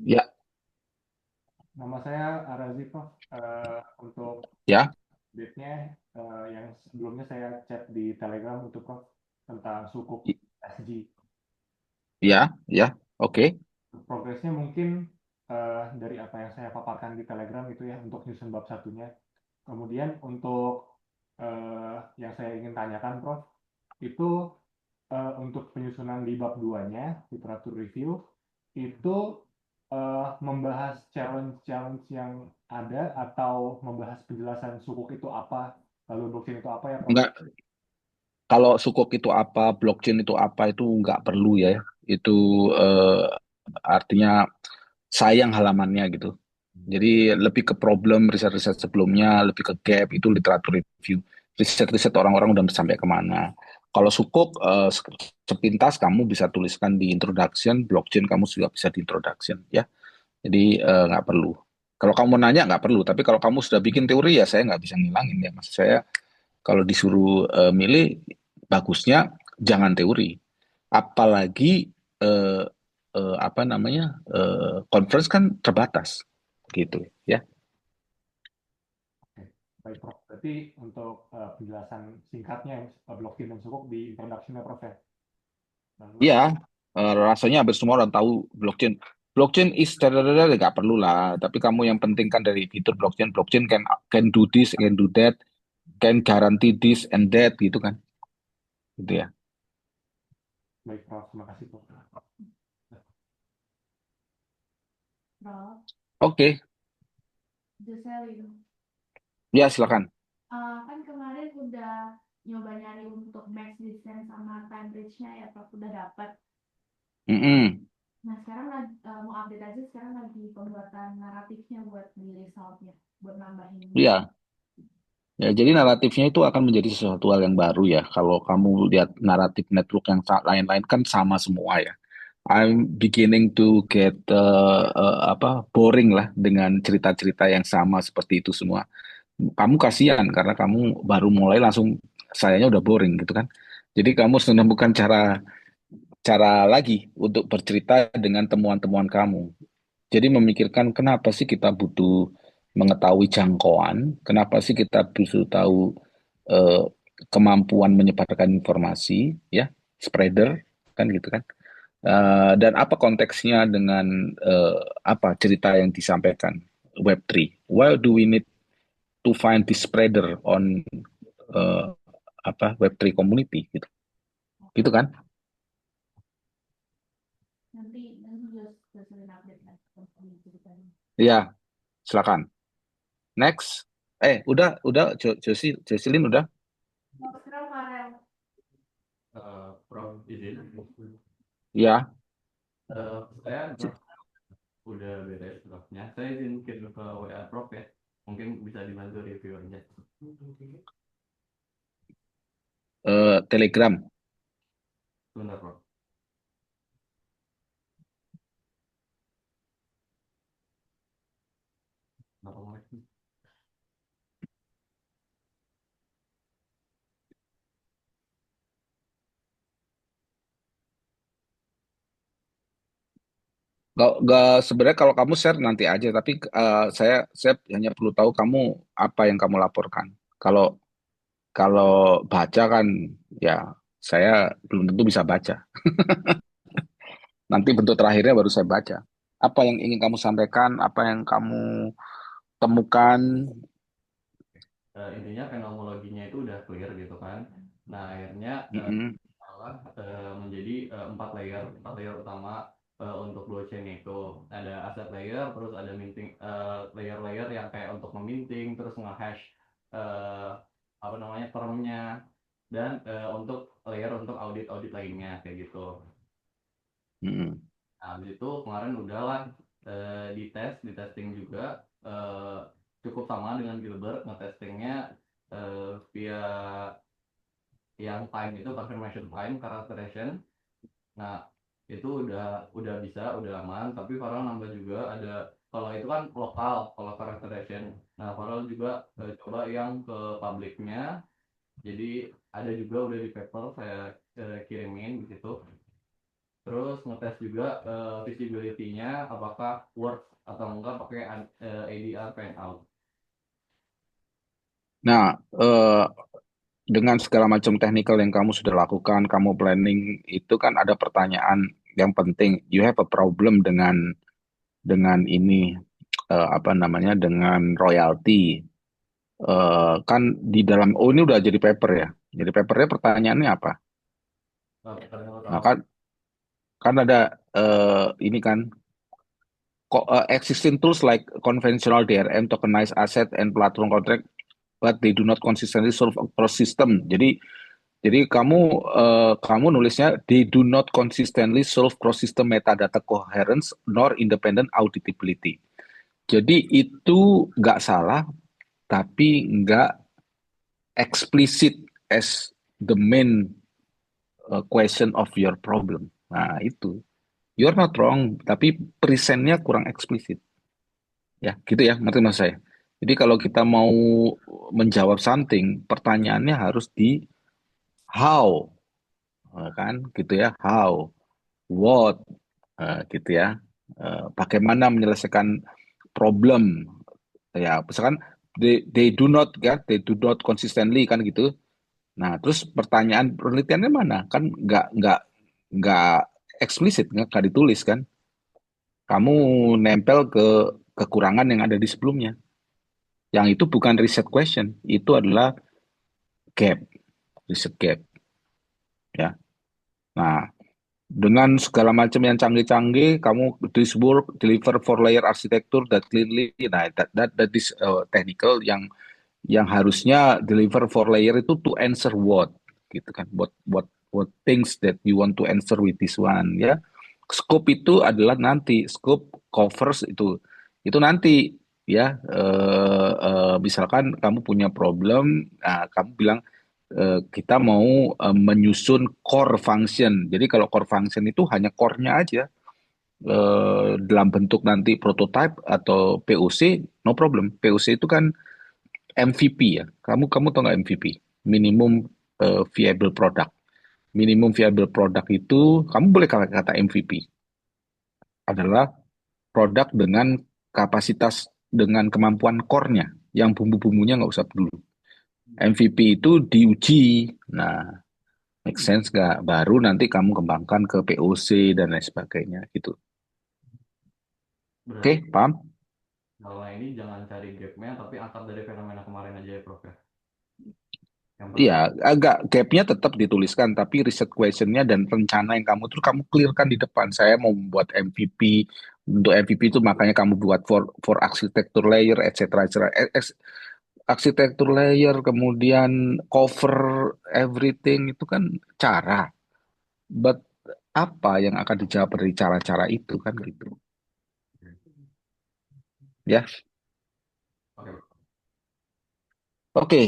Ya, Nama saya Arazi, Prof. Untuk ya, update-nya, yang sebelumnya saya chat di Telegram untuk Prof tentang sukuk i- SG. ya, ya. Oke. Progresnya mungkin dari apa yang saya paparkan di Telegram itu ya untuk nyusun bab satunya. Kemudian untuk yang saya ingin tanyakan, Prof, itu untuk penyusunan di bab 2-nya, literatur review, itu membahas challenge-challenge yang ada atau membahas penjelasan sukuk itu apa, lalu blockchain itu apa ya, Prof? Enggak, kalau sukuk itu apa, blockchain itu apa, itu nggak perlu ya. Itu artinya sayang halamannya gitu. Jadi lebih ke problem riset-riset sebelumnya, lebih ke gap, itu literatur review. Riset-riset orang-orang udah sampai kemana. Kalau sukuk, sepintas kamu bisa tuliskan di introduction, blockchain kamu juga bisa di introduction ya. Jadi nggak perlu. Kalau kamu nanya nggak perlu, tapi kalau kamu sudah bikin teori ya saya nggak bisa ngilangin ya. Maksud saya kalau disuruh milih, bagusnya jangan teori. Apalagi apa namanya, conference kan terbatas gitu ya. Oke, baik, Prof. Berarti untuk penjelasan singkatnya blockchain dan sukuk di introduction-nya, Prof, ya. Lalu, Iya, rasanya hampir semua orang tahu blockchain. Blockchain is dadadada, nggak perlu lah. Tapi kamu yang penting kan dari fitur blockchain, blockchain can do this, can do that, can guarantee this and that gitu kan, gitu ya. baik, Prof. Terima kasih, Prof. Prof, Oke, Jocelyn, ya silakan. kan kemarin udah nyoba nyari untuk max distance sama time reach-nya ya Prof, udah dapat. Mm-mm. Nah sekarang lagi, mau update aja, sekarang lagi pembuatan naratifnya buat di resultnya, buat nambahin. Iya, ya, jadi naratifnya itu akan menjadi sesuatu hal yang baru ya. Kalau kamu lihat naratif network yang lain-lain kan sama semua ya. I'm beginning to get apa boring lah dengan cerita-cerita yang sama seperti itu semua. Kamu kasihan karena kamu baru mulai langsung sayanya udah boring gitu kan. Jadi kamu harus menemukan cara cara lagi untuk bercerita dengan temuan-temuan kamu. Jadi memikirkan kenapa sih kita butuh mengetahui jangkauan, kenapa sih kita butuh tahu eh, kemampuan menyebarkan informasi, ya, spreader, kan gitu kan. Dan apa konteksnya dengan apa cerita yang disampaikan Web3? Why do we need to find the spreader on eh, apa Web3 community gitu, gitu kan? Nanti Jocelyn update lagi tentang ceritanya. Ya, silakan. Next. Udah, Jocelyn udah. Oh, sekarang Farel. Prof, izin. Ya. Saya udah beres draftnya. Saya izin kirim ke WA Prof ya. Mungkin bisa dibantu review aja. Telegram. Sebentar, Prof. Kenapa mulai? Gak sebenarnya kalau kamu share nanti aja, tapi saya hanya perlu tahu kamu apa yang kamu laporkan. Kalau kalau baca kan ya saya belum tentu bisa baca. Nanti bentuk terakhirnya baru saya baca. Apa yang ingin kamu sampaikan, apa yang kamu temukan. Intinya fenomenologinya itu udah clear gitu kan. Nah, akhirnya Mm-mm. malah menjadi empat layer utama untuk blockchain itu ada aset layer, terus ada minting layer-layer yang kayak untuk meminting, terus nge-hash eh, apa namanya termnya, dan untuk layer untuk audit-audit lainnya kayak gitu. Mm-mm. Nah, habis itu kemarin udahlah di testing juga eh, cukup sama dengan Gilbert ngetestingnya via yang time itu confirmation time characterization. Nah, itu udah bisa, udah aman, tapi Farel nambah juga ada kalau itu kan lokal, kalau characterization. Nah, Farel juga coba yang ke publiknya. Jadi ada juga udah di paper saya kirimin gitu. Terus ngetes juga visibility-nya apakah works atau enggak pakai ADR fan out. Nah, dengan segala macam technical yang kamu sudah lakukan, kamu planning, itu kan ada pertanyaan yang penting. You have a problem dengan ini apa namanya dengan royalty. Kan di dalam ini udah jadi paper ya. Jadi papernya pertanyaannya apa? Nah, pertanyaan Nah pertama, kan ada ini kan existing tools like conventional DRM, tokenized asset, and platform contract, but they do not consistently solve across system. Jadi kamu nulisnya they do not consistently solve cross system metadata coherence nor independent auditability. Jadi itu nggak salah, tapi nggak explicit as the main question of your problem. Nah itu, you're not wrong, tapi presentnya kurang eksplisit. Ya, gitu ya, ngerti mas saya. Jadi kalau kita mau menjawab something, pertanyaannya harus di how, kan, gitu ya, how, what, gitu ya. Bagaimana menyelesaikan problem, ya, misalkan they do not, ya, they do not consistently kan gitu. Nah, terus pertanyaan penelitiannya mana? Kan nggak eksplisit, nggak ditulis kan. Kamu nempel ke kekurangan yang ada di sebelumnya. Yang itu bukan reset question, itu adalah gap, reset gap, ya. Nah, dengan segala macam yang canggih-canggih, kamu deliver for layer arsitektur that clearly, nah, that is technical yang harusnya deliver for layer itu to answer what, gitu kan, what things that you want to answer with this one, ya. Scope itu adalah nanti, scope covers itu nanti, ya. Misalkan kamu punya problem, nah, kamu bilang kita mau menyusun core function. Jadi kalau core function itu hanya core-nya aja dalam bentuk nanti prototype atau POC, no problem. POC itu kan MVP ya. Kamu kamu tahu nggak MVP? Minimum viable product. Minimum viable product itu kamu boleh kata MVP adalah produk dengan kapasitas dengan kemampuan core-nya yang bumbu-bumbunya nggak usah dulu. MVP itu diuji. Nah, make sense nggak? Baru nanti kamu kembangkan ke POC dan lain sebagainya gitu. berarti Oke, paham? kalau ini jangan cari gapnya, tapi angkat dari fenomena kemarin aja ya, Prof ya. Yang Iya, pertama, agak gapnya tetap dituliskan, tapi riset questionnya dan rencana yang kamu terus kamu clearkan di depan. Saya mau membuat MVP, untuk MVP itu makanya kamu buat for architecture layer, etc. etc. Arsitektur layer, kemudian cover everything itu kan cara. But apa yang akan dijawab dari cara-cara itu kan gitu. Ya, oke. oke.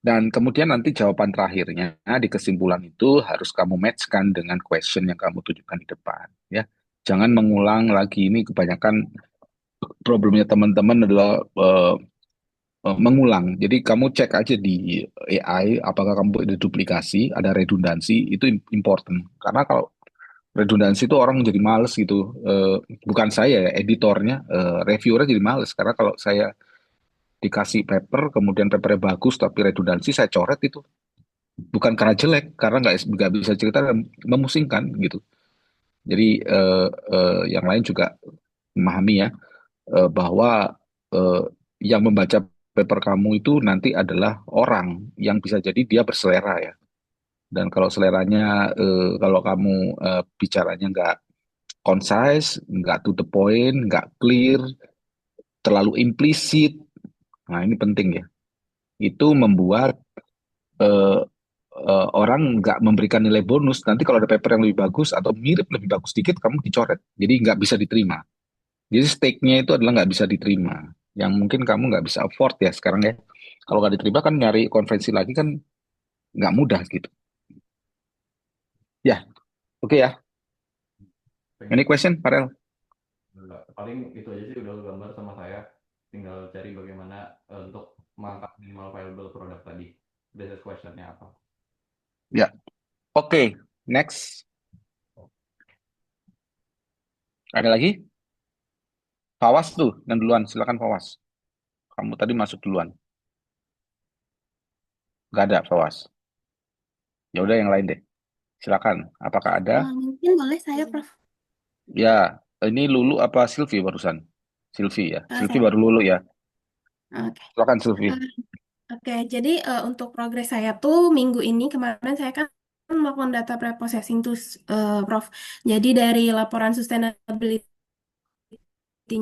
Dan kemudian nanti jawaban terakhirnya di kesimpulan itu harus kamu matchkan dengan question yang kamu tunjukkan di depan. Ya, jangan mengulang lagi, ini kebanyakan problemnya teman-teman adalah mengulang. Jadi kamu cek aja di AI apakah kamu ada duplikasi, ada redundansi, itu important. Karena kalau redundansi itu orang jadi males gitu. Bukan saya ya, editornya, reviewernya jadi males. Karena kalau saya dikasih paper, kemudian papernya bagus tapi redundansi, saya coret itu. Bukan karena jelek, karena nggak bisa cerita dan memusingkan gitu. Jadi yang lain juga memahami ya bahwa eh, yang membaca paper kamu itu nanti adalah orang yang bisa jadi dia berselera ya. Dan kalau seleranya kalau kamu bicaranya nggak concise, nggak to the point, nggak clear, terlalu implisit, nah ini penting ya. Itu membuat eh, orang nggak memberikan nilai bonus. Nanti kalau ada paper yang lebih bagus atau mirip lebih bagus sedikit, kamu dicoret. Jadi nggak bisa diterima. Jadi stake-nya itu adalah nggak bisa diterima. Yang mungkin kamu nggak bisa afford ya sekarang ya. Kalau nggak diterima kan nyari konvensi lagi kan nggak mudah gitu. Ya, oke ya. Thank Any you. question, Farel? Enggak. Paling itu aja sih udah gambar sama saya. Tinggal cari bagaimana untuk mengangkat minimal viable product tadi. Business questionnya apa? Ya, oke. Next, ada lagi? Fawas tuh, yang duluan. Silakan Fawas. Kamu tadi masuk duluan. Gak ada Fawas. Ya udah yang lain deh. Silakan. Apakah ada? Mungkin boleh saya, Prof. Ya, ini Lulu apa Silvi barusan? Silvi ya. Silvi Saya. baru Lulu ya. Oke. Silakan Silvi. Eh, Oke, jadi untuk progres saya tuh minggu ini kemarin saya kan melakukan data preprocessing tuh, Prof. Jadi dari laporan sustainability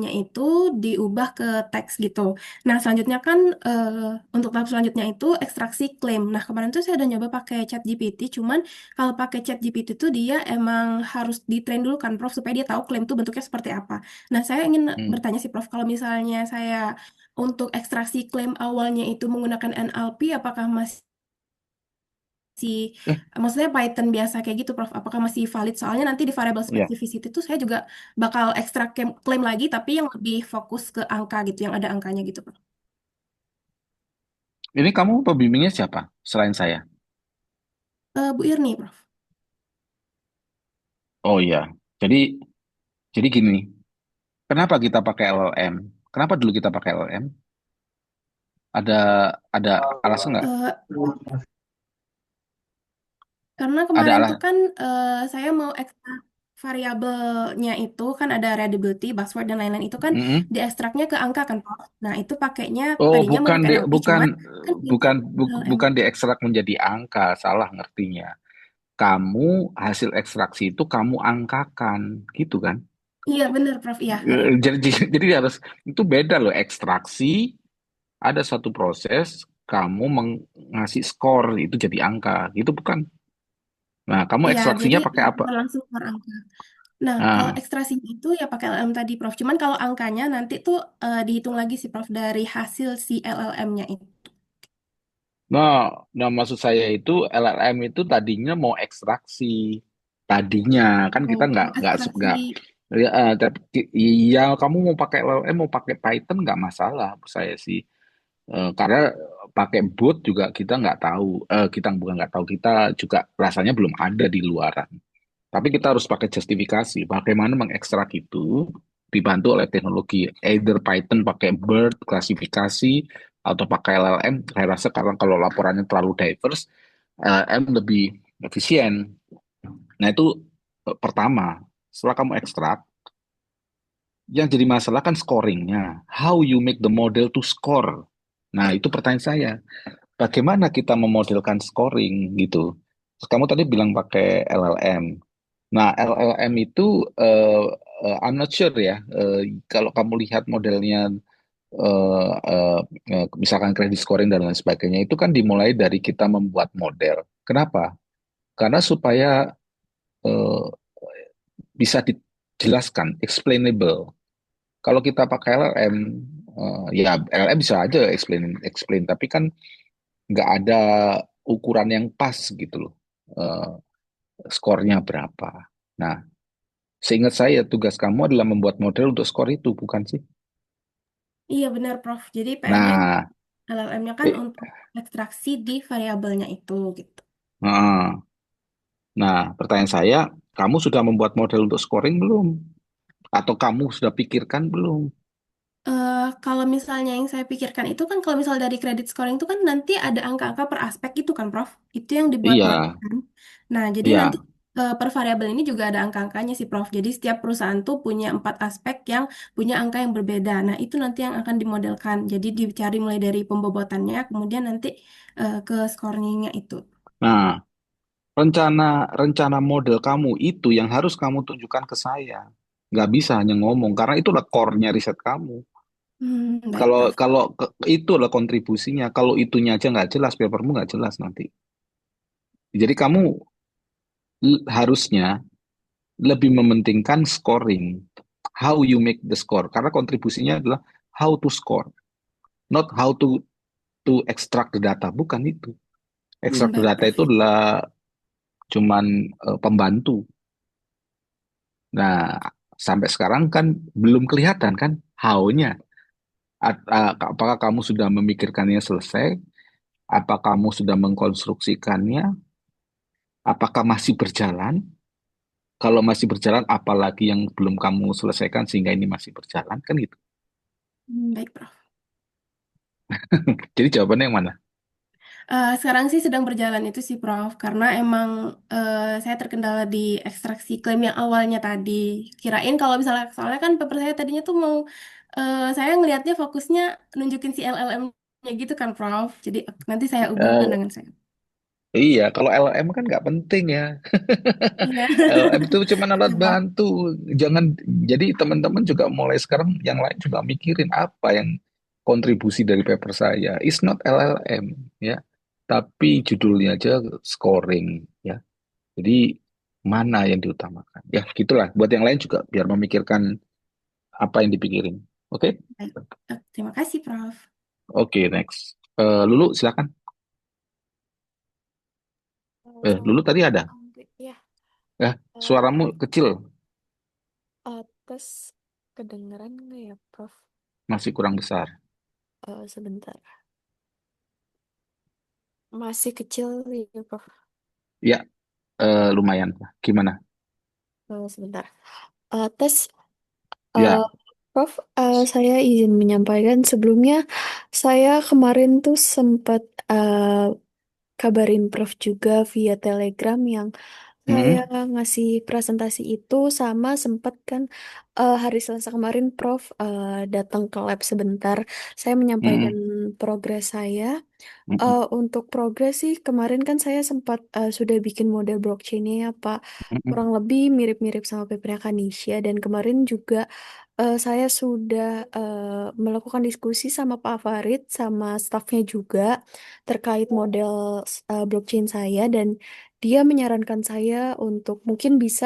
nya itu diubah ke teks gitu. Nah, selanjutnya kan untuk tahap selanjutnya itu ekstraksi klaim. Nah, kemarin tuh saya udah nyoba pakai ChatGPT, cuman kalau pakai ChatGPT tuh dia emang harus di-train dulu kan, Prof, supaya dia tahu klaim tuh bentuknya seperti apa. Nah, saya ingin Hmm. bertanya sih, Prof, kalau misalnya saya untuk ekstraksi klaim awalnya itu menggunakan NLP, apakah masih, Eh, maksudnya Python biasa kayak gitu, Prof, apakah masih valid? Soalnya nanti di variable ya. specificity itu saya juga bakal ekstrak klaim lagi, tapi yang lebih fokus ke angka gitu, yang ada angkanya gitu, Prof. Ini kamu pembimbingnya siapa selain saya? Bu Irni, Prof. Oh iya. Jadi jadi gini. Kenapa kita pakai LLM? Kenapa dulu kita pakai LLM? Ada ada alasan nggak? Eh, karena Ada kemarin tuh alasan. kan saya mau ekstrak variabelnya itu kan ada readability, buzzword dan lain-lain itu kan diekstraknya ke angka kan, Prof. Nah, itu pakainya Oh, tadinya mau bukan pakai di, NLP, bukan cuman kan ini bukan LLM. bukan diekstrak menjadi angka, salah ngertinya. Kamu hasil ekstraksi itu kamu angkakan, gitu kan? Iya, benar, Prof. Iya, sorry. Jadi harus itu beda loh ekstraksi. Ada satu proses kamu ngasih skor itu jadi angka, gitu bukan? Nah, kamu Iya, jadi ekstraksinya pakai apa? bukan langsung per angka. Nah, kalau Nah, ekstraksi itu ya pakai LLM tadi, Prof. Cuman kalau angkanya nanti tuh dihitung lagi sih, Prof, dari hasil si LLM-nya itu. nah, maksud saya itu LLM itu tadinya mau ekstraksi. Tadinya kan kita Oh, ekstraksi. nggak ya, tapi iya kamu mau pakai LLM mau pakai Python nggak masalah menurut saya sih. Karena pakai bot juga kita nggak tahu, kita bukan nggak tahu kita juga rasanya belum ada di luaran. Tapi kita harus pakai justifikasi bagaimana mengekstrak itu dibantu oleh teknologi either Python pakai BERT klasifikasi atau pakai LLM. Saya rasa karena kalau laporannya terlalu diverse, LLM lebih efisien. Nah itu pertama. Setelah kamu ekstrak, yang jadi masalah kan scoringnya. How you make the model to score? Nah itu pertanyaan saya. Bagaimana kita memodelkan scoring gitu? Terus kamu tadi bilang pakai LLM. Nah, LLM itu I'm not sure ya. Kalau kamu lihat modelnya misalkan credit scoring dan lain sebagainya itu kan dimulai dari kita membuat model. Kenapa? Karena supaya eh, bisa dijelaskan, explainable. Kalau kita pakai LLM, ya LLM bisa aja explain, explain, tapi kan nggak ada ukuran yang pas gitu loh. Eh, Skornya berapa. Nah, seingat saya, tugas kamu adalah membuat model untuk skor itu, bukan sih? Iya, benar, Prof. Jadi PR-nya Nah, LLM-nya kan eh, untuk ekstraksi di variabelnya itu gitu. nah, nah, pertanyaan saya, kamu sudah membuat model untuk scoring belum? Atau kamu sudah pikirkan belum? Kalau misalnya yang saya pikirkan itu kan kalau misal dari credit scoring itu kan nanti ada angka-angka per aspek gitu kan, Prof. Itu yang dibuat model Iya, kan. Nah, jadi nanti iya. per variabel ini juga ada angka-angkanya sih, Prof. Jadi setiap perusahaan tuh punya 4 aspek yang punya angka yang berbeda. Nah, itu nanti yang akan dimodelkan. Jadi dicari mulai dari pembobotannya, kemudian nanti ke scoringnya itu. Nah, rencana rencana model kamu itu yang harus kamu tunjukkan ke saya. Nggak bisa hanya ngomong, karena itulah core-nya riset kamu. Baik, Kalau Prof. kalau itu adalah kontribusinya. Kalau itunya aja nggak jelas, papermu nggak jelas nanti. Jadi kamu harusnya lebih mementingkan scoring. How you make the score. Karena kontribusinya adalah how to score. Not how to extract the data. Bukan itu. Extract the Baik, data Prof. itu adalah cuman pembantu. Nah, sampai sekarang kan belum kelihatan kan how-nya. Apakah kamu sudah memikirkannya selesai? Apa kamu sudah mengkonstruksikannya? Apakah masih berjalan? Kalau masih berjalan, apalagi yang belum kamu selesaikan sehingga ini masih berjalan kan gitu. Baik, Prof. Jadi jawabannya yang mana? Sekarang sih sedang berjalan itu sih, Prof. Karena emang saya terkendala di ekstraksi klaim yang awalnya tadi. Kirain kalau misalnya, soalnya kan paper saya tadinya tuh mau, saya ngelihatnya fokusnya nunjukin si LLM-nya gitu kan, Prof. Jadi nanti saya ubah Eh, pandangan saya. iya, kalau LLM kan nggak penting ya. Iya. LLM itu cuma alat Iya, Prof. bantu. Jangan, jadi teman-teman juga mulai sekarang yang lain juga mikirin apa yang kontribusi dari paper saya. It's not LLM ya, tapi judulnya aja scoring ya. Jadi mana yang diutamakan? Ya gitulah. Buat yang lain juga biar memikirkan apa yang dipikirin. Oke? Baik. Terima kasih, Prof. Oke, next. Lulu silakan. Lulu tadi ada. Ya, Suaramu kecil, tes kedengeran nggak ya, Prof? masih kurang besar. Sebentar. Masih kecil ya, Prof. Ya, lumayan. Gimana? Sebentar. Tes, Ya. eh, Prof, saya izin menyampaikan sebelumnya, saya kemarin tuh sempat eh, kabarin Prof juga via Telegram yang saya Mm-mm, ngasih presentasi itu sama sempat kan hari Selasa kemarin Prof datang ke lab sebentar. Saya menyampaikan mm-mm, progres saya. mm-mm, Untuk progres sih kemarin kan saya sempat sudah bikin model blockchainnya ya Pak. mm-mm, Kurang lebih mirip-mirip sama papernya Kanisha dan kemarin juga saya sudah melakukan diskusi sama Pak Farid sama stafnya juga terkait model blockchain saya dan dia menyarankan saya untuk mungkin bisa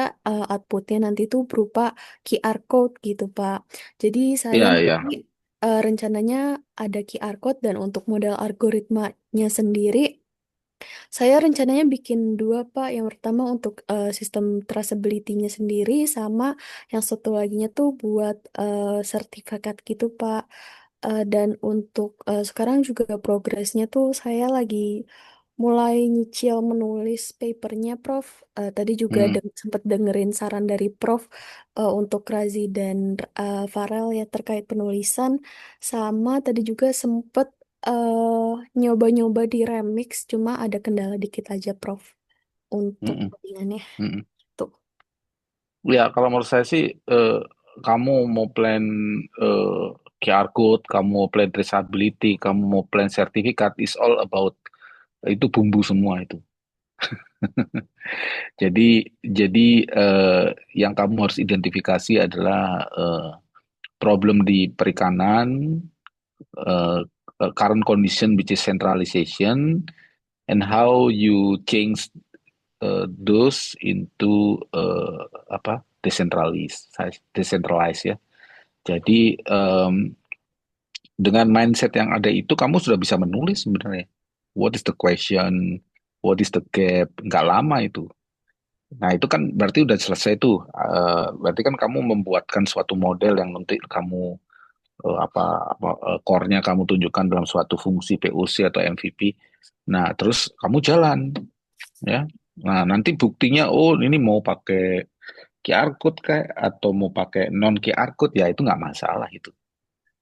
outputnya nanti tuh berupa QR code gitu Pak. Jadi saya ya, nanti ya. rencananya ada QR code dan untuk model algoritmanya sendiri saya rencananya bikin dua, Pak. Yang pertama untuk sistem traceability-nya sendiri, sama yang satu laginya tuh buat sertifikat gitu, Pak. Dan untuk sekarang juga progresnya tuh saya lagi mulai nyicil menulis papernya, Prof. Tadi juga Mm, sempat dengerin saran dari Prof. Untuk Razi dan Farel ya terkait penulisan, sama tadi juga sempet nyoba-nyoba di remix, cuma ada kendala dikit aja, Prof. Untuk mm-mm, codingannya. mm-mm. Tuh. Ya, kalau menurut saya sih, kamu mau plan eh, QR code, kamu mau plan traceability, kamu mau plan sertifikat, is all about itu bumbu semua itu. Jadi yang kamu harus identifikasi adalah problem di perikanan, uh, current condition which is centralization, and how you change those into apa decentralized ya. Jadi dengan mindset yang ada itu kamu sudah bisa menulis sebenarnya. What is the question? What is the gap? Nggak lama itu. Nah, itu kan berarti udah selesai tuh. Berarti kan kamu membuatkan suatu model yang nanti kamu core-nya kamu tunjukkan dalam suatu fungsi POC atau MVP. Nah, terus kamu jalan ya. Nah, nanti buktinya oh ini mau pakai QR code kayak atau mau pakai non QR code ya itu nggak masalah itu.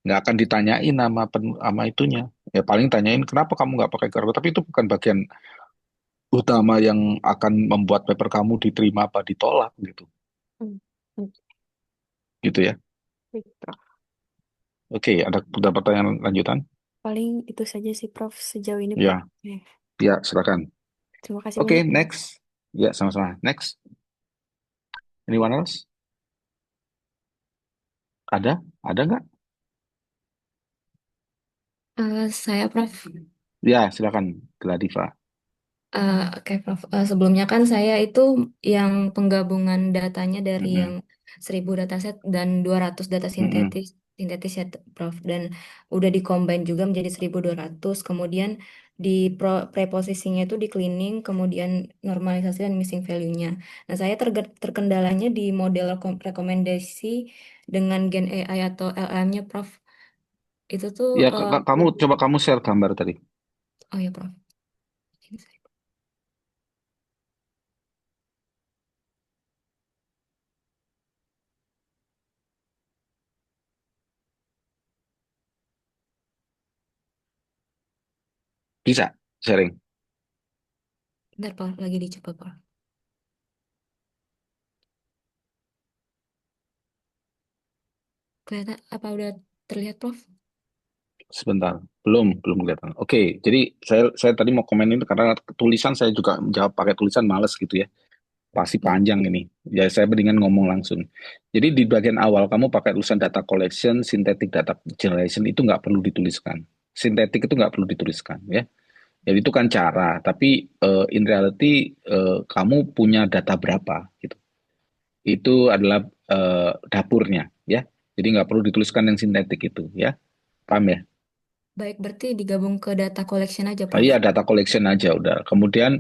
Nggak akan ditanyain sama itunya. Ya paling tanyain kenapa kamu nggak pakai QR code. Tapi itu bukan bagian utama yang akan membuat paper kamu diterima apa ditolak gitu. Hmm. Hmm. Gitu ya. Baik, Prof. Oke, ada pertanyaan lanjutan? Paling itu saja sih, Prof. Sejauh ini, Prof. Ya, ya silakan. Terima kasih Oke, banyak, Prof. next. Ya, sama-sama. Next. Anyone else? Ada? Ada nggak? Saya Prof. Ya, silakan. Gladiva. Oke Prof. Sebelumnya kan saya itu yang penggabungan datanya dari yang Mm-mm. 1000 dataset dan 200 data Mm-mm. sintetis ya Prof. Dan udah dikombin juga menjadi 1200. Kemudian di preposisinya itu di cleaning, kemudian normalisasi dan missing value-nya. Nah saya terkendalanya di model rekomendasi dengan Gen AI atau LM-nya Prof. Itu tuh, Ya, kamu coba kamu share gambar tadi. oh ya Prof. Bisa sharing. Bentar, Prof, lagi dicoba, Prof. Kelihatan apa udah terlihat, Prof? Sebentar, belum kelihatan. Oke, jadi saya tadi mau komen ini karena tulisan saya juga jawab pakai tulisan males gitu ya. Pasti Baik. panjang ini. Ya saya mendingan ngomong langsung. Jadi di bagian awal kamu pakai tulisan data collection, synthetic data generation itu nggak perlu dituliskan. Sintetik itu nggak perlu dituliskan ya. Jadi itu kan cara, tapi in reality kamu punya data berapa gitu. Itu adalah dapurnya ya. Jadi nggak perlu dituliskan yang sintetik itu ya. Paham ya? Baik, berarti digabung ke data collection aja, Prof. Iya, data collection aja udah. Kemudian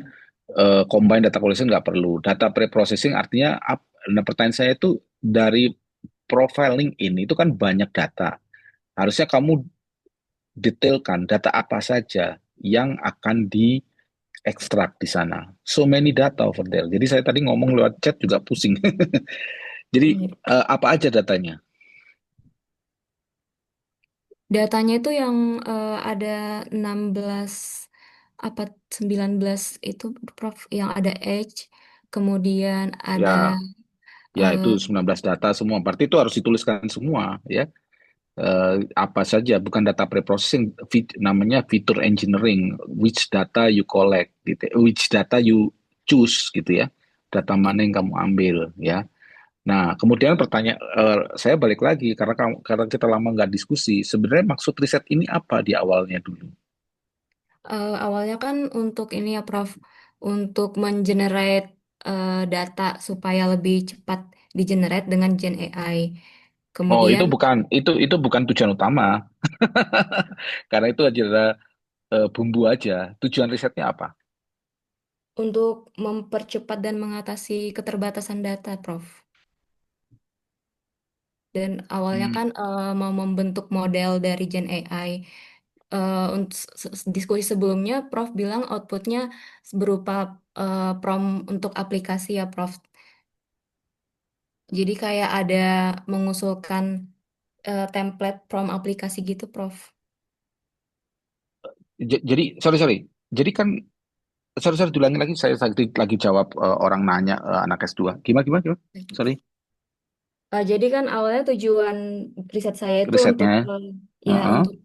combine data collection nggak perlu. Data pre-processing artinya, nah pertanyaan saya itu dari profiling ini itu kan banyak data. Harusnya kamu detailkan data apa saja yang akan diekstrak di sana. So many data over there. Jadi saya tadi ngomong lewat chat juga pusing. Jadi Baik. apa aja datanya? Datanya itu yang ada 16 apa 19 itu, Prof, yang ada age, kemudian ada Ya, ya eh, itu 19 data semua. Berarti itu harus dituliskan semua ya. Apa saja, bukan data preprocessing, namanya feature engineering, which data you collect, gitu, which data you choose, gitu ya, data mana yang kamu ambil, ya. Nah, kemudian pertanyaan saya balik lagi karena kita lama nggak diskusi, sebenarnya maksud riset ini apa di awalnya dulu? awalnya kan untuk ini ya, Prof, untuk mengenerate data supaya lebih cepat di-generate dengan Gen AI. Oh, Kemudian itu bukan tujuan utama, karena itu adalah bumbu aja. Tujuan risetnya apa? untuk mempercepat dan mengatasi keterbatasan data, Prof. Dan awalnya Hmm. kan mau membentuk model dari Gen AI. Untuk diskusi sebelumnya, Prof bilang outputnya berupa prompt untuk aplikasi ya, Prof. Jadi kayak ada mengusulkan template prompt aplikasi gitu, Prof. Jadi, sorry, jadi kan sorry, diulangi lagi. Saya lagi jawab orang nanya anak S2. Gimana? Sorry, Jadi kan awalnya tujuan riset saya itu untuk risetnya. ya Heeh. untuk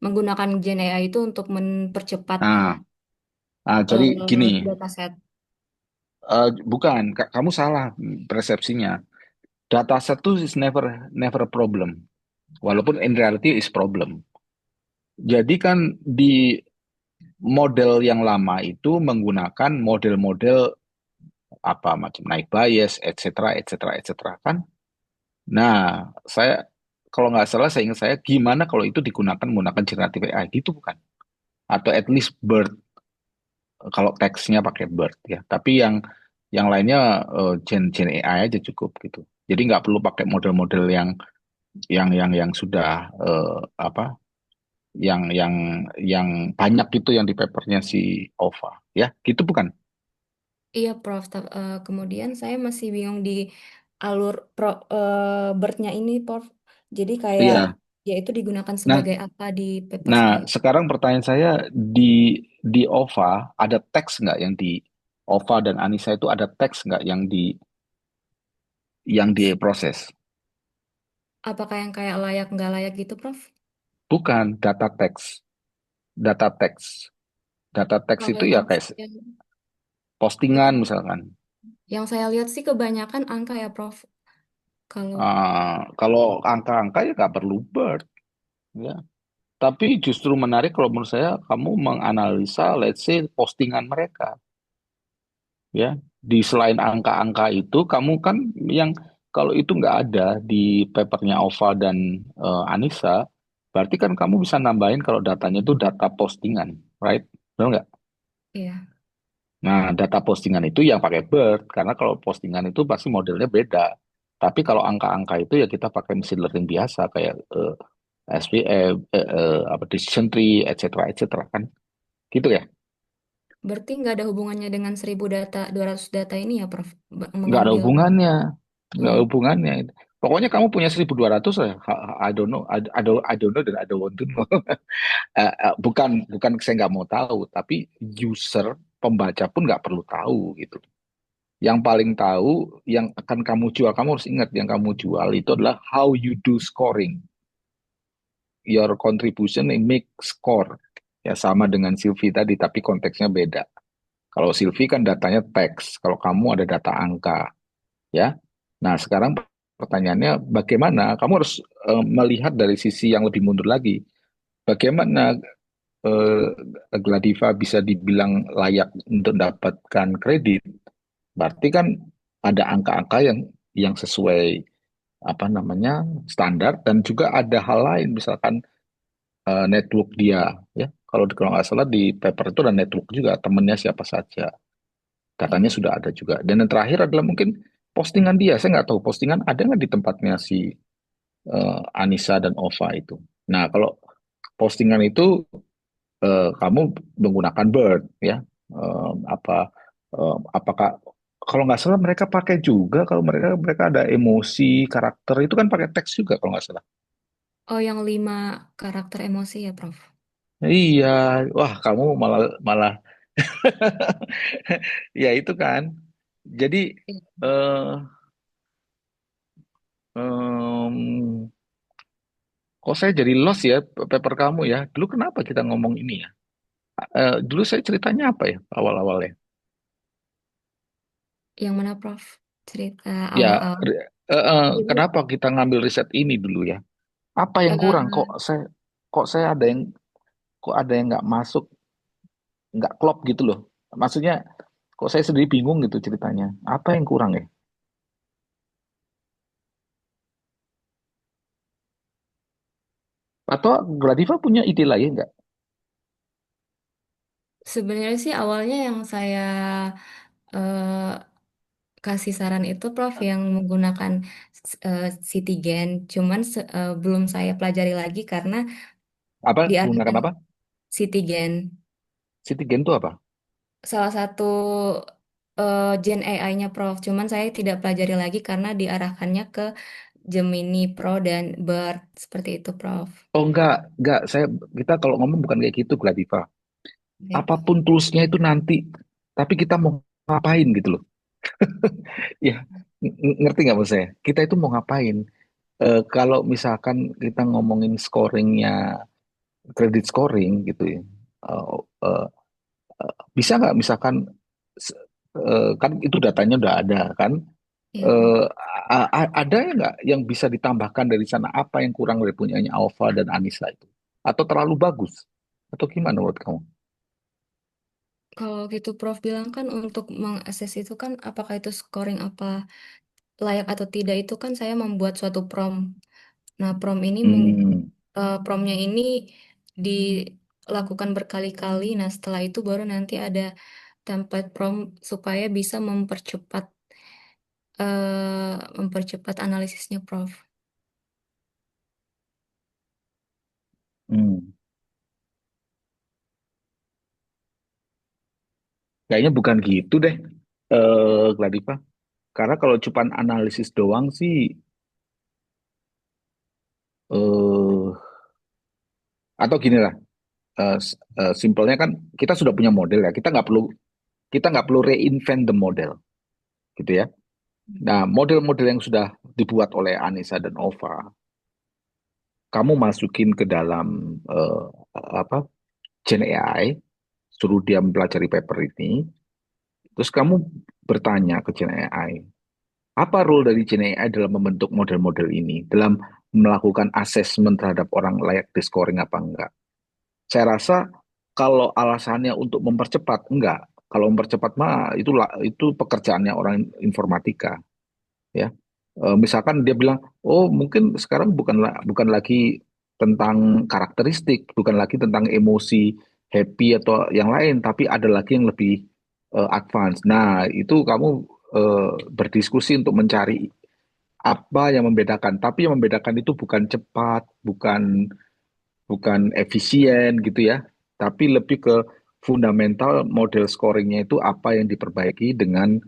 menggunakan Gen AI itu untuk mempercepat Nah, jadi gini, dataset. bukan, kamu salah persepsinya. Dataset itu is never a problem, walaupun in reality is problem. Jadi kan di model yang lama itu menggunakan model-model apa macam naik bias, etc. kan. Nah, saya kalau nggak salah, saya ingat saya gimana kalau itu digunakan menggunakan generative AI gitu bukan? Atau at least BERT kalau teksnya pakai BERT ya. Tapi yang lainnya Gen AI aja cukup gitu. Jadi nggak perlu pakai model-model yang sudah apa yang banyak gitu yang di papernya si Ova ya gitu bukan? Iya, Prof. Kemudian saya masih bingung di alur BERT-nya ini, Prof. Jadi kayak Iya. ya itu digunakan Nah, sebagai apa di paper nah saya. sekarang pertanyaan saya di Ova ada teks nggak yang di Ova dan Anissa itu ada teks nggak yang diproses? Apakah yang kayak layak nggak layak gitu, Prof? Bukan data teks, data teks, data teks Kalau itu ya kayak postingan yang, misalkan. yang saya lihat sih kebanyakan angka ya, Prof. Kalau Kalau angka-angka ya nggak perlu BERT, ya. Tapi justru menarik kalau menurut saya kamu menganalisa, let's say, postingan mereka, ya. Di selain angka-angka itu, kamu kan yang kalau itu nggak ada di papernya Ova dan Anissa, berarti kan kamu bisa nambahin kalau datanya itu data postingan, right? Benar nggak? iya, Nah, data postingan itu yang pakai BERT, karena kalau postingan itu pasti modelnya beda. Tapi kalau angka-angka itu ya kita pakai mesin learning biasa kayak SVM, apa decision tree, etc. kan, gitu ya. berarti nggak ada hubungannya dengan 1000 data, 200 data ini ya, Prof. Nggak ada Mengambil. hubungannya, nggak ada Oh, hubungannya. Pokoknya kamu punya 1.200 lah. I don't know, I don't know dan I don't want to know. Bukan saya nggak mau tahu, tapi user pembaca pun nggak perlu tahu gitu. Yang paling tahu yang akan kamu jual, kamu harus ingat yang kamu jual itu adalah how you do scoring, your contribution in make score. Ya sama dengan Sylvie tadi, tapi konteksnya beda. Kalau Sylvie kan datanya teks, kalau kamu ada data angka, ya. Nah, sekarang pertanyaannya bagaimana? Kamu harus melihat dari sisi yang lebih mundur lagi. Bagaimana eh, Gladiva bisa dibilang layak untuk mendapatkan kredit? Berarti kan ada angka-angka yang sesuai apa namanya standar dan juga ada hal lain, misalkan network dia, ya. Kalau nggak salah di paper itu ada network juga, temennya siapa saja, datanya Iya. sudah ada juga. Dan yang terakhir adalah mungkin postingan dia. Saya nggak tahu postingan ada nggak di tempatnya si Anissa dan Ova itu. Nah, kalau postingan itu kamu menggunakan Bird, ya. Apakah kalau nggak salah mereka pakai juga, kalau mereka mereka ada emosi karakter itu kan pakai teks juga kalau nggak salah. Oh, yang 5 karakter emosi ya, Prof. Iya, wah kamu malah malah ya itu kan. Jadi Iya. eh em, kok saya jadi lost ya paper kamu ya. Dulu kenapa kita ngomong ini ya? Dulu saya ceritanya apa ya awal-awalnya? Yang mana, Prof? Cerita Ya, awal-awal. Ibu, kenapa kita ngambil riset ini dulu ya? Apa yang kurang? eh, Kok saya ada yang nggak masuk, nggak klop gitu loh. Maksudnya kok saya sendiri bingung gitu ceritanya. Apa yang kurang ya? Atau Gladiva punya ide lain nggak? sebenarnya sih awalnya yang saya eh, kasih saran itu, Prof, yang menggunakan Citigen. Cuman belum saya pelajari lagi karena Apa? Menggunakan diarahkan apa? Citigen. Citigen itu apa? Salah satu Gen AI-nya, Prof. Cuman saya tidak pelajari lagi karena diarahkannya ke Gemini Pro dan BERT seperti itu, Prof. Oh enggak. Kita kalau ngomong bukan kayak gitu, Gladiva. Oke. Apapun toolsnya itu nanti, tapi kita mau ngapain gitu loh. Ya, ngerti nggak maksud saya? Kita itu mau ngapain? Kalau misalkan kita ngomongin scoringnya, kredit scoring gitu ya, eh, eh, bisa nggak misalkan s- kan itu datanya udah ada kan? Iya, Prof. Eh, ada nggak yang bisa ditambahkan dari sana? Apa yang kurang dari punyanya Alfa dan Anissa itu? Atau terlalu bagus? Atau gimana menurut kamu? Kalau gitu Prof bilang kan untuk mengakses itu kan apakah itu scoring apa layak atau tidak itu kan saya membuat suatu prompt. Nah, Hmm, promptnya ini dilakukan berkali-kali. Nah, setelah itu baru nanti ada template prompt supaya bisa mempercepat analisisnya, Prof. hmm. Kayaknya bukan gitu deh, Gladiva. Karena kalau cuma analisis doang sih, eh atau gini lah, simpelnya kan kita sudah punya model ya. Kita nggak perlu reinvent the model, gitu ya. Nah, model-model yang sudah dibuat oleh Anissa dan Ova, kamu masukin ke dalam apa Gen AI, suruh dia mempelajari paper ini, terus kamu bertanya ke Gen AI, apa role dari Gen AI dalam membentuk model-model ini, dalam melakukan assessment terhadap orang layak di scoring apa enggak? Saya rasa kalau alasannya untuk mempercepat, enggak. Kalau mempercepat mah itu pekerjaannya orang informatika, ya. Misalkan dia bilang, oh mungkin sekarang bukan lagi tentang karakteristik, bukan lagi tentang emosi happy atau yang lain, tapi ada lagi yang lebih advance. Nah, itu kamu berdiskusi untuk mencari apa yang membedakan. Tapi yang membedakan itu bukan cepat, bukan bukan efisien gitu ya, tapi lebih ke fundamental model scoringnya itu apa yang diperbaiki dengan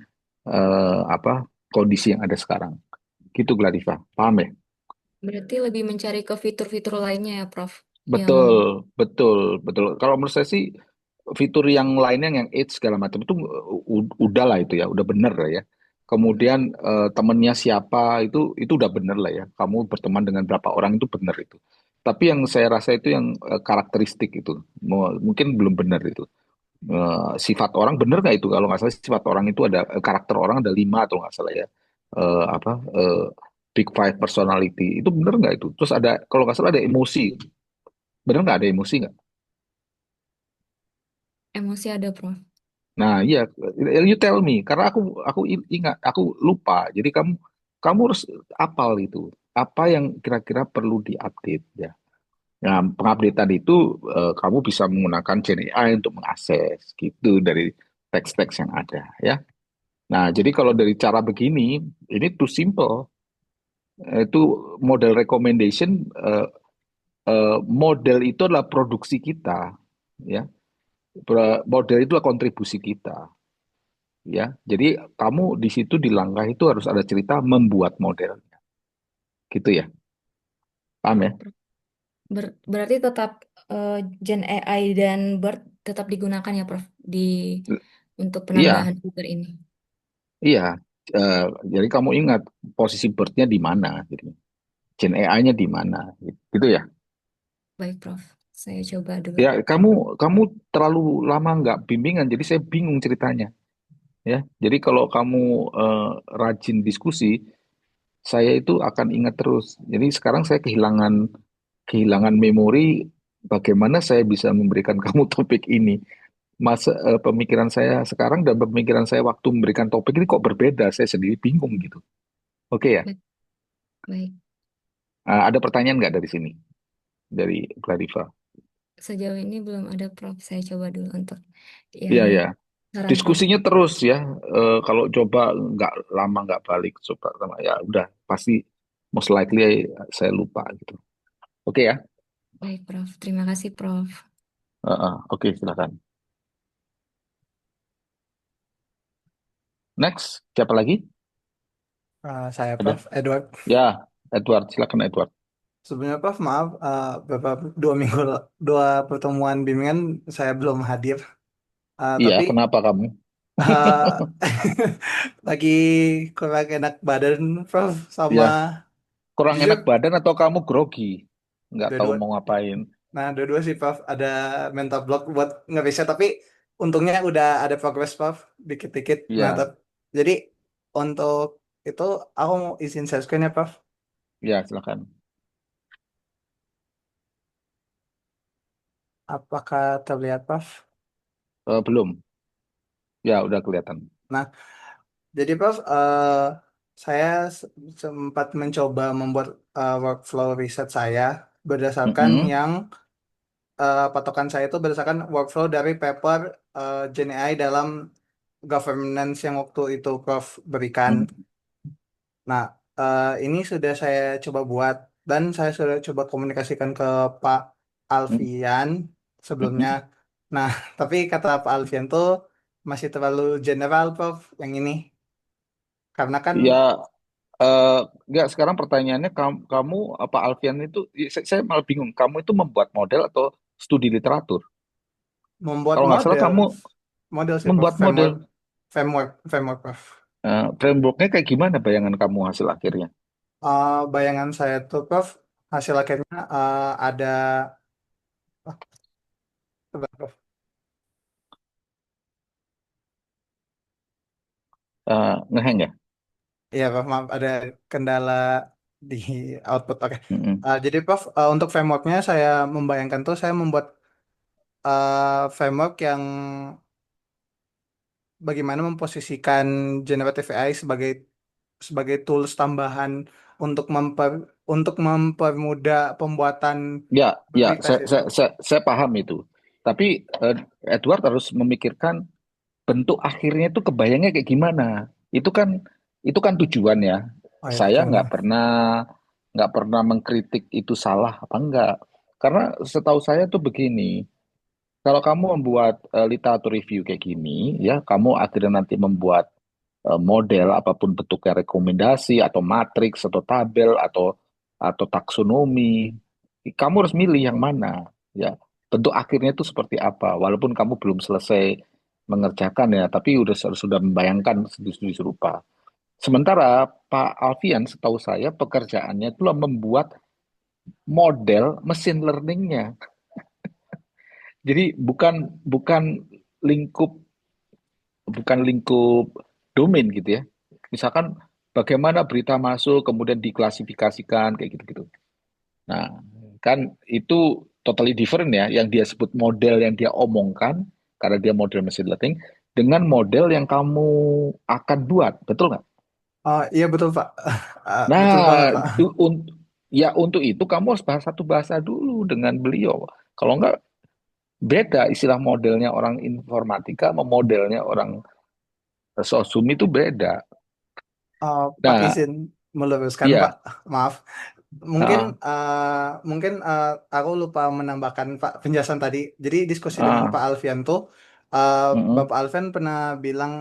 apa kondisi yang ada sekarang. Gitu, Gladiva. Paham ya? Berarti lebih mencari ke fitur-fitur lainnya ya, Prof. Yang Betul, betul, betul. Kalau menurut saya sih fitur yang lainnya yang age segala macam itu udah lah itu ya, udah bener lah ya. Kemudian temennya siapa itu udah bener lah ya. Kamu berteman dengan berapa orang itu bener itu. Tapi yang saya rasa itu yang karakteristik itu mungkin belum bener itu. Sifat orang bener nggak itu? Kalau nggak salah sifat orang itu ada karakter orang ada 5 atau nggak salah ya. Apa Big Five personality itu bener nggak itu? Terus ada kalau nggak salah ada emosi. Bener nggak ada emosi nggak? emosi ada, Prof. Nah, iya, you tell me, karena aku ingat, aku lupa. Jadi kamu kamu harus apal itu. Apa yang kira-kira perlu diupdate ya. Nah, pengupdatean itu kamu bisa menggunakan Gen AI untuk mengakses gitu dari teks-teks yang ada ya. Nah, jadi kalau dari cara begini, ini too simple. Itu model recommendation, model itu adalah produksi kita ya. Model itu adalah kontribusi kita. Ya. Jadi kamu di situ di langkah itu harus ada cerita membuat modelnya, gitu ya, paham ya? Berarti tetap Gen AI dan BERT tetap digunakan ya, Prof, untuk Iya, penambahan fitur ini. iya. Eh, jadi kamu ingat posisi bird-nya di mana, gitu. Gen AI-nya di mana, gitu ya? Baik, Prof. Saya coba dulu. Ya, kamu terlalu lama nggak bimbingan, jadi saya bingung ceritanya, ya. Jadi kalau kamu rajin diskusi, saya itu akan ingat terus. Jadi sekarang saya kehilangan kehilangan memori bagaimana saya bisa memberikan kamu topik ini. Pemikiran saya sekarang dan pemikiran saya waktu memberikan topik ini kok berbeda. Saya sendiri bingung gitu. Oke ya. Baik, baik. Ada pertanyaan nggak dari sini? Dari Clariva? Sejauh ini belum ada, Prof. Saya coba dulu untuk yang Iya ya. saran Prof. Diskusinya terus ya. Kalau coba nggak lama nggak balik, coba sama ya udah pasti most likely saya lupa gitu. Oke ya. Baik, Prof. Terima kasih, Prof. Oke, silakan. Next, siapa lagi? Saya Ada? Prof. Edward. Ya, Edward, silakan Edward. Sebenarnya Prof, maaf, dua pertemuan bimbingan saya belum hadir. Iya, Tapi kenapa kamu? uh, lagi kurang enak badan, Prof. Sama Ya, kurang enak jujur badan atau kamu grogi? Nggak tahu dua-dua. mau ngapain. Nah, dua-dua sih, Prof. Ada mental block buat ngerisset, tapi untungnya udah ada progress, Prof. Dikit-dikit. Nah, Iya, jadi untuk itu aku mau izin share screen ya, Prof. ya silakan. Apakah terlihat, Prof? Belum. Ya, udah kelihatan. Nah, jadi Prof, saya sempat mencoba membuat workflow riset saya berdasarkan Mm-mm. yang patokan saya itu berdasarkan workflow dari paper Gen AI dalam governance yang waktu itu Prof berikan. Mm-mm. Nah, ini sudah saya coba buat dan saya sudah coba komunikasikan ke Pak Alfian sebelumnya. Mm-mm. Nah, tapi kata Pak Alfian tuh masih terlalu general Prof yang ini. Karena kan Ya, eh, nggak sekarang pertanyaannya kamu apa Alfian itu, saya malah bingung. Kamu itu membuat model atau studi literatur? membuat Kalau nggak salah model, kamu model sih Prof, membuat model. framework Prof. Frameworknya kayak gimana bayangan kamu hasil akhirnya? Bayangan saya tuh Prof, hasil akhirnya ada, ah, sebentar, Prof. Ngeheng ya? Iya Prof, maaf ada kendala di output. Oke. Mm-mm. Jadi Prof, untuk frameworknya saya membayangkan tuh saya membuat framework yang bagaimana memposisikan generative AI sebagai sebagai tools tambahan untuk untuk mempermudah pembuatan Ya, ya, berita itu. saya paham itu. Tapi Edward harus memikirkan bentuk akhirnya itu kebayangnya kayak gimana. Itu kan tujuan ya. Oh ya Saya betul. nggak pernah mengkritik itu salah apa enggak. Karena setahu saya tuh begini, kalau kamu membuat literatur review kayak gini, ya kamu akhirnya nanti membuat model apapun bentuknya, rekomendasi atau matriks atau tabel atau taksonomi, kamu harus milih yang mana, ya. Bentuk akhirnya itu seperti apa, walaupun kamu belum selesai mengerjakan ya, tapi sudah membayangkan studi-studi serupa. Sementara Pak Alfian, setahu saya pekerjaannya itu membuat model mesin learningnya. Jadi bukan bukan lingkup bukan lingkup domain gitu ya. Misalkan bagaimana berita masuk kemudian diklasifikasikan kayak gitu-gitu. Nah, kan itu totally different ya, yang dia sebut model yang dia omongkan karena dia model machine learning dengan model yang kamu akan buat, betul nggak? Oh iya betul Pak. Betul banget Nah, Pak. ya untuk itu kamu harus bahas satu bahasa dulu dengan beliau. Kalau nggak beda istilah modelnya orang informatika sama modelnya orang sosum itu beda. Pak Nah, izin meluruskan Pak, iya, maaf. Mungkin ah, aku lupa menambahkan Pak penjelasan tadi. Jadi diskusi dengan ah, Pak Alfian tuh, mm-mm. Bapak Alfian pernah bilang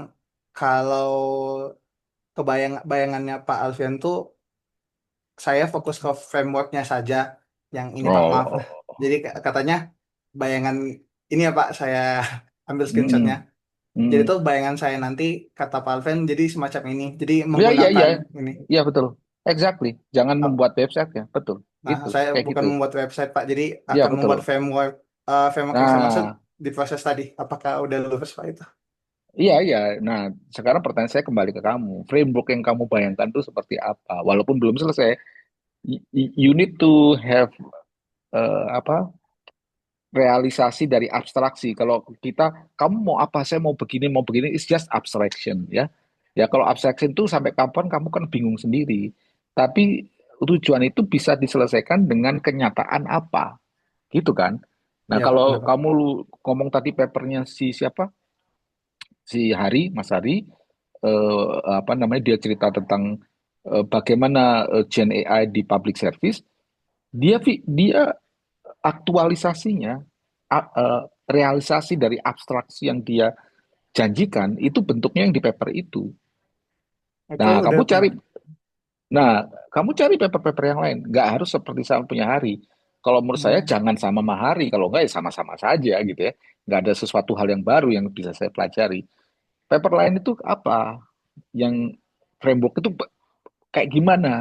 kalau bayangannya Pak Alfian tuh saya fokus ke frameworknya saja. Yang ini Pak, maaf. Oh, Jadi katanya bayangan ini ya Pak, saya ambil screenshotnya. mm-mm, Jadi mm. tuh bayangan saya nanti kata Pak Alfian jadi semacam ini. Jadi Ya, ya, ya, menggunakan ini. ya betul, exactly. Jangan Oh, membuat website ya, betul, nah, itu saya kayak bukan gitu. membuat website Pak, jadi Ya akan membuat betul. framework yang saya maksud Nah, di proses tadi. Apakah udah lulus Pak itu? iya, iya. Nah, sekarang pertanyaan saya kembali ke kamu. Framework yang kamu bayangkan itu seperti apa? Walaupun belum selesai, you need to have apa realisasi dari abstraksi. Kalau kita, kamu mau apa? Saya mau begini, it's just abstraction, ya. Ya kalau abstraction itu sampai kapan kamu kan bingung sendiri. Tapi tujuan itu bisa diselesaikan dengan kenyataan apa, gitu kan? Nah Iya Pak, benar kalau Pak. kamu ngomong tadi papernya si siapa? Si Hari, Mas Hari, apa namanya dia cerita tentang bagaimana Gen AI di public service, dia aktualisasinya, realisasi dari abstraksi yang dia janjikan itu bentuknya yang di paper itu. Itu Nah, udah kamu cari, pernah. nah, kamu cari paper-paper yang lain. Nggak harus seperti sama punya Hari. Kalau menurut saya Hmm, jangan sama Mahari. Kalau nggak ya sama-sama saja gitu ya. Nggak ada sesuatu hal yang baru yang bisa saya pelajari. Paper lain itu apa? Yang framework itu kayak gimana?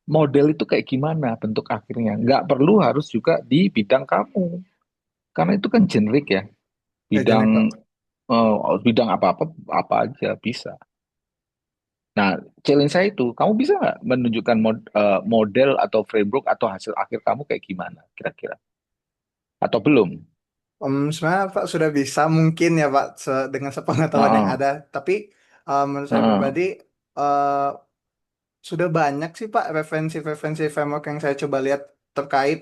Model itu kayak gimana bentuk akhirnya? Nggak perlu harus juga di bidang kamu. Karena itu kan generik ya. ya jenis Bidang Pak. bidang apa-apa apa aja bisa. Nah, challenge saya itu, kamu bisa nggak menunjukkan model atau framework atau hasil akhir kamu kayak gimana kira-kira? Atau belum? Sebenarnya Pak sudah bisa mungkin ya Pak, dengan sepengetahuan yang Heeh, ada. Tapi menurut saya heeh. pribadi eh, sudah banyak sih Pak referensi-referensi framework yang saya coba lihat terkait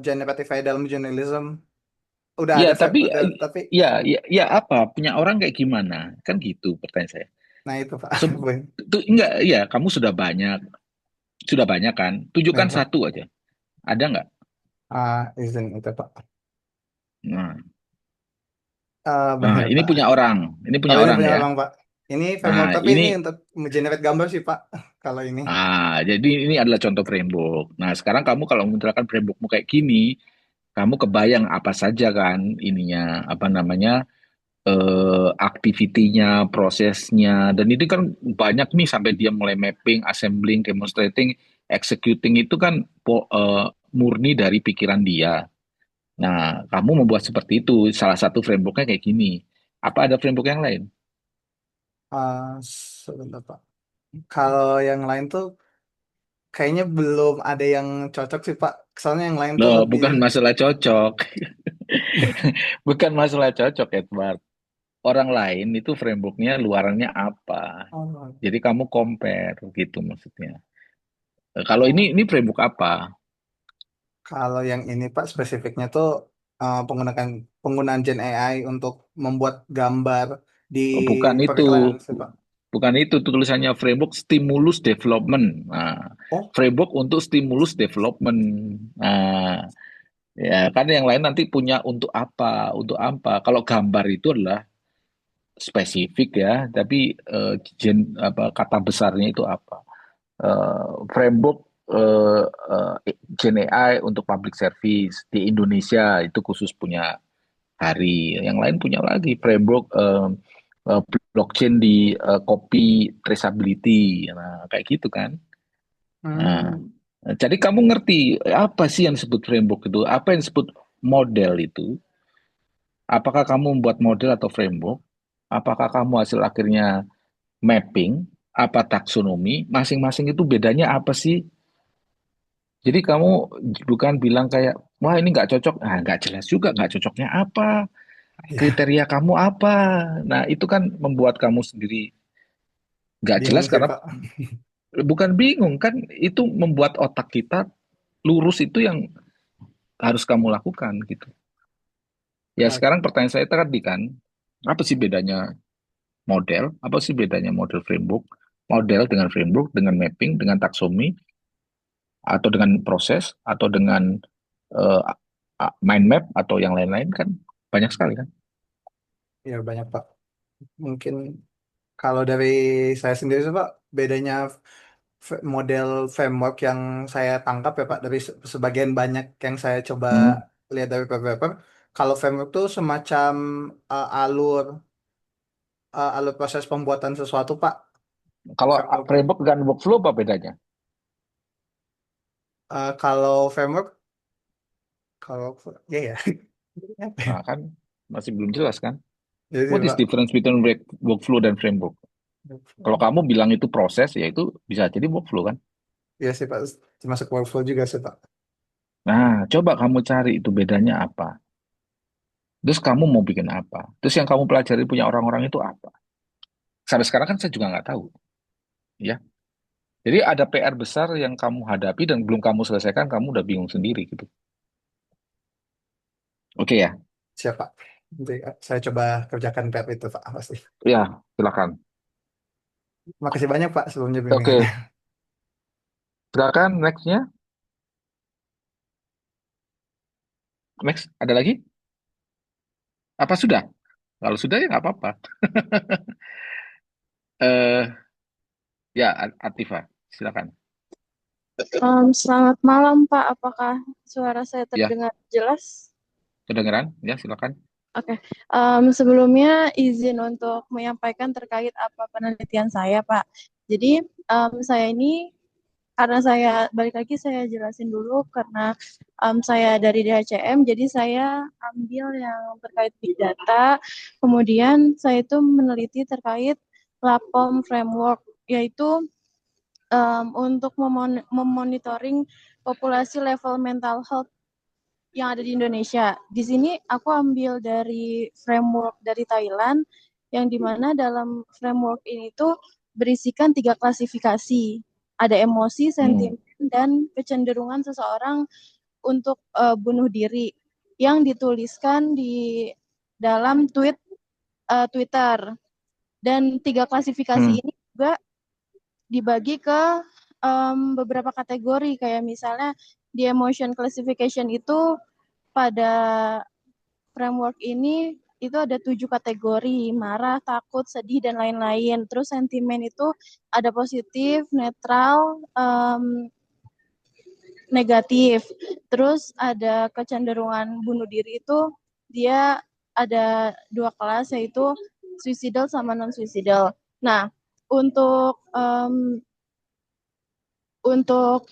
generative AI dalam journalism. Udah Ya, ada, tapi udah, tapi ya apa? Punya orang kayak gimana? Kan gitu pertanyaan saya. nah itu Pak. Se- enggak, ya kamu sudah banyak kan? Nah Tunjukkan itu Pak. satu aja. Ada nggak? Izin itu Pak. Nah, nah, Benar ini Pak. punya orang. Ini Oh punya ini orang punya ya. orang Pak. Ini framework Nah, tapi ini ini untuk generate gambar sih Pak. Kalau ini. jadi ini adalah contoh framework. Nah, sekarang kamu kalau menerapkan frameworkmu kayak gini, kamu kebayang apa saja kan ininya, apa namanya, aktivitinya, prosesnya, dan itu kan banyak nih sampai dia mulai mapping, assembling, demonstrating, executing itu kan murni dari pikiran dia. Nah, kamu membuat seperti itu, salah satu frameworknya kayak gini. Apa ada framework yang lain? Sebentar Pak. Kalau yang lain tuh kayaknya belum ada yang cocok sih Pak. Soalnya yang lain tuh Loh, lebih. bukan masalah cocok. Bukan masalah cocok, Edward. Orang lain itu frameworknya luarannya apa. Oh, Jadi kamu compare gitu maksudnya. Kalau oh. ini framework apa? Kalau yang ini Pak spesifiknya tuh penggunaan penggunaan Gen AI untuk membuat gambar di Oh, bukan itu. periklanan sih Pak. Bukan itu tulisannya framework stimulus development. Nah, Oh, framework untuk stimulus development. Nah, ya kan yang lain nanti punya untuk apa? Untuk apa? Kalau gambar itu adalah spesifik ya, tapi kata besarnya itu apa? Framework Gen AI untuk public service di Indonesia itu khusus punya Hari, yang lain punya lagi framework eh, blockchain di copy traceability, nah kayak gitu kan. Nah, Hmm. jadi kamu ngerti apa sih yang disebut framework itu, apa yang disebut model itu? Apakah kamu membuat model atau framework? Apakah kamu hasil akhirnya mapping? Apa taksonomi? Masing-masing itu bedanya apa sih? Jadi kamu bukan bilang kayak, wah ini nggak cocok, nah nggak jelas juga nggak cocoknya apa, Ya, kriteria kamu apa. Nah itu kan membuat kamu sendiri nggak bingung jelas sih karena Pak. bukan bingung kan, itu membuat otak kita lurus itu yang harus kamu lakukan gitu. Ya Ah, sekarang pertanyaan saya tadi kan, apa sih bedanya model, apa sih bedanya model framework, model dengan framework, dengan mapping, dengan taksonomi, atau dengan proses, atau dengan eh, mind map, atau yang lain-lain kan banyak sekali kan. ya banyak Pak. Mungkin kalau dari saya sendiri sih Pak, bedanya model framework yang saya tangkap ya Pak, dari sebagian banyak yang saya coba Hmm. lihat dari paper, kalau framework itu semacam alur proses pembuatan sesuatu Pak. Kalau Framework, framework dengan workflow apa bedanya? kalau framework, kalau ya ya, apa ya? Nah, kan masih belum jelas kan? Jadi sih, What is Pak, difference between workflow dan framework? Kalau kamu bilang itu proses, ya itu bisa jadi workflow kan? ya sih Pak, termasuk workflow juga sih Pak. Nah, coba kamu cari itu bedanya apa. Terus kamu mau bikin apa? Terus yang kamu pelajari punya orang-orang itu apa? Sampai sekarang kan saya juga nggak tahu, ya. Jadi ada PR besar yang kamu hadapi dan belum kamu selesaikan, kamu udah bingung sendiri gitu. Oke ya? Siap Pak. Nanti saya coba kerjakan PEP itu Pak, pasti. Ya, silakan. Makasih banyak Pak sebelumnya bimbingannya. Oke, silakan nextnya. Next, ada lagi? Apa sudah? Kalau sudah ya nggak apa-apa. eh Ya, Atifah, silakan. Selamat malam, Pak. Apakah suara saya Ya, terdengar jelas? kedengeran? Ya, silakan. Oke. Sebelumnya izin untuk menyampaikan terkait apa penelitian saya, Pak. Jadi, saya ini karena saya balik lagi saya jelasin dulu karena saya dari DHCM, jadi saya ambil yang terkait big data. Kemudian saya itu meneliti terkait LAPOM framework, yaitu untuk memonitoring populasi level mental health yang ada di Indonesia. Di sini aku ambil dari framework dari Thailand, yang dimana dalam framework ini tuh berisikan 3 klasifikasi. Ada emosi, Hmm. sentimen, dan kecenderungan seseorang untuk bunuh diri yang dituliskan di dalam Twitter. Dan 3 klasifikasi Hmm. ini juga dibagi ke beberapa kategori, kayak misalnya di emotion classification itu pada framework ini itu ada 7 kategori, marah, takut, sedih, dan lain-lain. Terus sentimen itu ada positif, netral, negatif. Terus ada kecenderungan bunuh diri itu dia ada 2 kelas, yaitu suicidal sama non-suicidal. Nah, untuk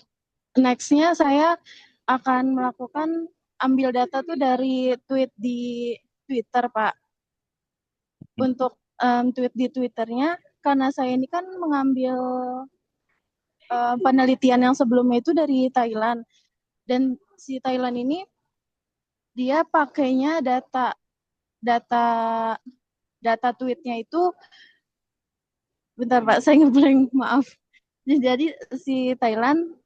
next-nya saya akan melakukan ambil data tuh dari tweet di Twitter, Pak. Untuk tweet di Twitternya, karena saya ini kan mengambil penelitian yang sebelumnya itu dari Thailand. Dan si Thailand ini dia pakainya data data data tweetnya itu, bentar Pak, saya ngeblank, maaf. Jadi si Thailand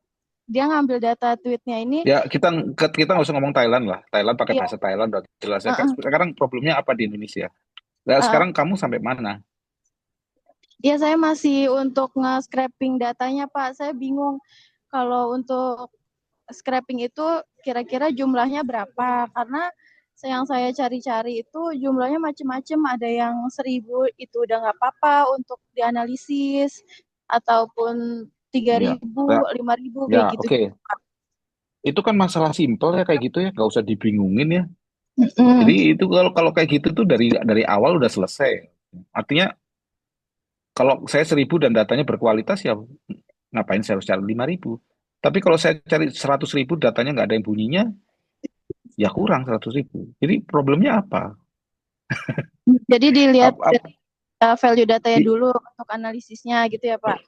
dia ngambil data tweetnya ini, Ya, kita nggak usah ngomong Thailand lah. Thailand pakai ya, bahasa Thailand udah jelas ya. uh, Sekarang problemnya apa di Indonesia? Nah, uh, sekarang kamu sampai mana? ya saya masih untuk nge-scraping datanya, Pak. Saya bingung kalau untuk scraping itu kira-kira jumlahnya berapa, karena yang saya cari-cari itu jumlahnya macam-macam. Ada yang 1.000 itu udah nggak apa-apa untuk dianalisis, ataupun Ya, 3.000, 5.000 ya, kayak gitu. oke. Itu kan masalah simpel ya kayak gitu ya, nggak usah dibingungin ya. Mm-mm. Jadi itu kalau kayak gitu tuh dari awal udah selesai. Artinya kalau saya 1.000 dan datanya berkualitas ya ngapain saya harus cari 5.000. Tapi kalau saya cari 100.000 datanya nggak ada yang bunyinya, ya kurang 100.000. Jadi problemnya apa? Jadi dilihat Ap- ap- value datanya i- dulu untuk analisisnya gitu ya Pak.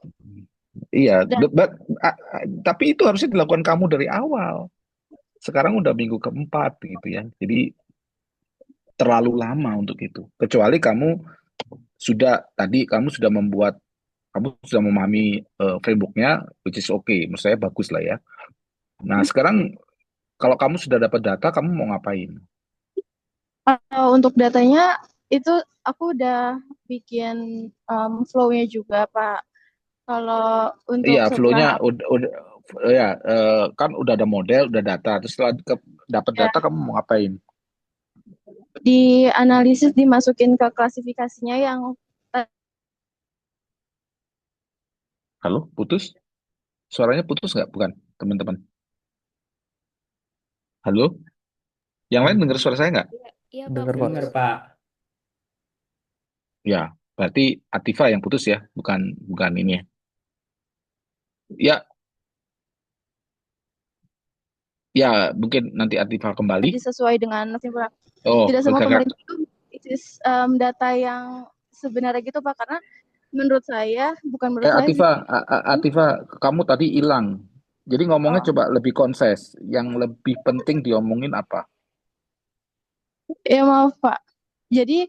iya, Dan tapi itu harusnya dilakukan kamu dari awal. Sekarang udah minggu keempat gitu ya. Jadi terlalu lama untuk itu. Kecuali kamu sudah membuat, kamu sudah memahami frameworknya, which is okay. Menurut saya bagus lah ya. Nah, sekarang kalau kamu sudah dapat data, kamu mau ngapain? untuk datanya itu aku udah bikin flow-nya juga Pak. Kalau Iya, untuk flow-nya setelah udah ya kan udah ada model, udah data. Terus setelah dapat ya, data, kamu mau ngapain? dianalisis dimasukin ke klasifikasinya yang Halo, putus? Suaranya putus nggak? Bukan, teman-teman. Halo? Yang lain dengar suara saya nggak? Iya, Pak, Dengar Pak. putus. Dengar, Pak. Ya, berarti Atifa yang putus ya, bukan bukan ini ya. Ya, ya mungkin nanti Atifa kembali. sesuai dengan simpulan. Oh, Tidak semua Jakarta. pemerintah itu data yang sebenarnya gitu Pak, karena menurut saya, bukan menurut saya sih, Atifa, kamu tadi hilang. Jadi ngomongnya oh, coba lebih konses. Yang lebih penting diomongin apa? ya maaf Pak. Jadi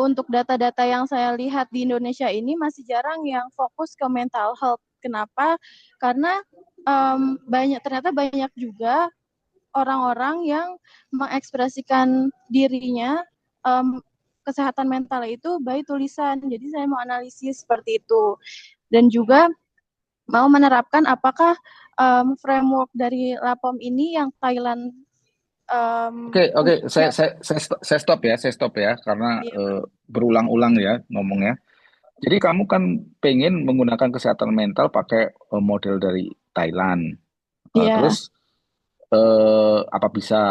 untuk data-data yang saya lihat di Indonesia ini masih jarang yang fokus ke mental health. Kenapa? Karena ternyata banyak juga orang-orang yang mengekspresikan dirinya kesehatan mental itu by tulisan. Jadi saya mau analisis seperti itu. Dan juga mau menerapkan apakah framework dari LAPOM ini yang Thailand Oke, punya. saya stop ya, karena Iya, berulang-ulang ya ngomongnya. Jadi kamu kan pengen menggunakan kesehatan mental pakai model dari Thailand. iya. Terus apa bisa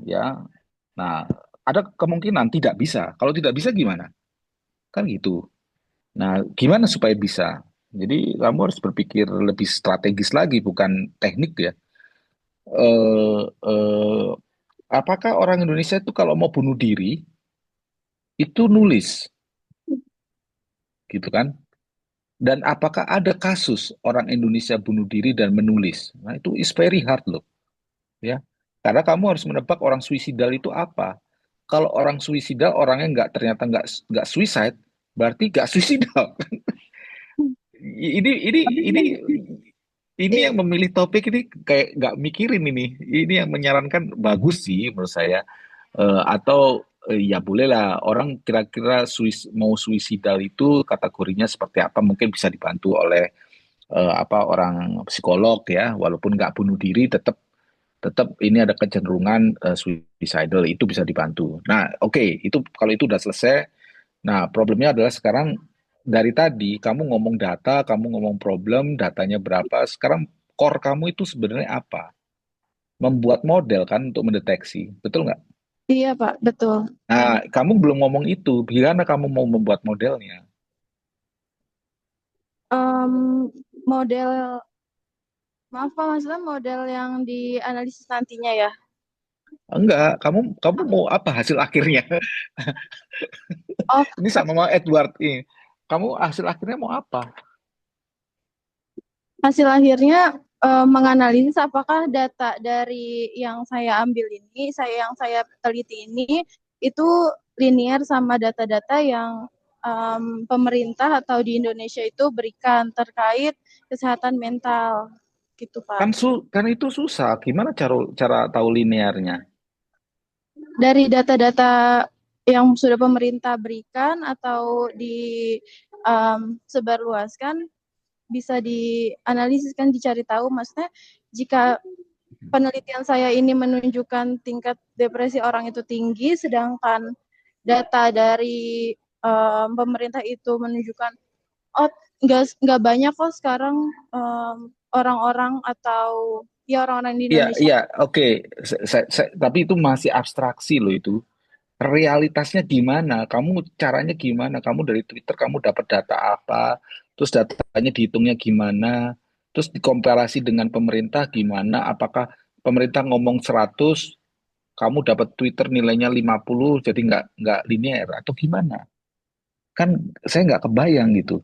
ya? Nah, ada kemungkinan tidak bisa. Kalau tidak bisa gimana? Kan gitu. Nah, gimana supaya bisa? Jadi kamu harus berpikir lebih strategis lagi, bukan teknik ya. Eh, eh, Apakah orang Indonesia itu kalau mau bunuh diri itu nulis, gitu kan? Dan apakah ada kasus orang Indonesia bunuh diri dan menulis? Nah, itu is very hard loh, ya. Karena kamu harus menebak orang suicidal itu apa. Kalau orang suicidal orangnya ternyata nggak suicide, berarti nggak suicidal. Ini ini ini ini Iya. yang memilih topik ini kayak nggak mikirin ini. Ini yang menyarankan bagus sih menurut saya. Atau ya bolehlah orang kira-kira mau suicidal itu kategorinya seperti apa mungkin bisa dibantu oleh apa orang psikolog ya, walaupun nggak bunuh diri tetap tetap ini ada kecenderungan suicidal itu bisa dibantu. Nah, oke, itu kalau itu udah selesai. Nah, problemnya adalah sekarang dari tadi kamu ngomong data, kamu ngomong problem, datanya berapa. Sekarang core kamu itu sebenarnya apa? Membuat model kan untuk mendeteksi, betul nggak? Iya Pak, betul. Nah, kamu belum ngomong itu. Gimana kamu mau membuat modelnya? Em, model, maaf Pak, maksudnya model yang dianalisis nantinya ya. Enggak, kamu mau apa hasil akhirnya? Oh, Ini sama sama Edward ini. Kamu hasil akhirnya mau apa? hasil akhirnya menganalisis apakah data dari yang saya ambil ini, yang saya teliti ini, itu linear sama data-data yang pemerintah atau di Indonesia itu berikan terkait kesehatan mental, gitu Pak. Kan itu susah. Gimana cara cara tahu linearnya? Dari data-data yang sudah pemerintah berikan atau sebarluaskan, bisa dianalisis kan, dicari tahu maksudnya jika penelitian saya ini menunjukkan tingkat depresi orang itu tinggi, sedangkan data dari pemerintah itu menunjukkan oh nggak banyak kok sekarang orang-orang atau ya orang-orang di Iya, Indonesia. iya, oke. Tapi itu masih abstraksi loh itu. Realitasnya gimana? Kamu caranya gimana? Kamu dari Twitter kamu dapat data apa? Terus datanya dihitungnya gimana? Terus dikomparasi dengan pemerintah gimana? Apakah pemerintah ngomong 100, kamu dapat Twitter nilainya 50, jadi nggak linear atau gimana? Kan saya nggak kebayang gitu.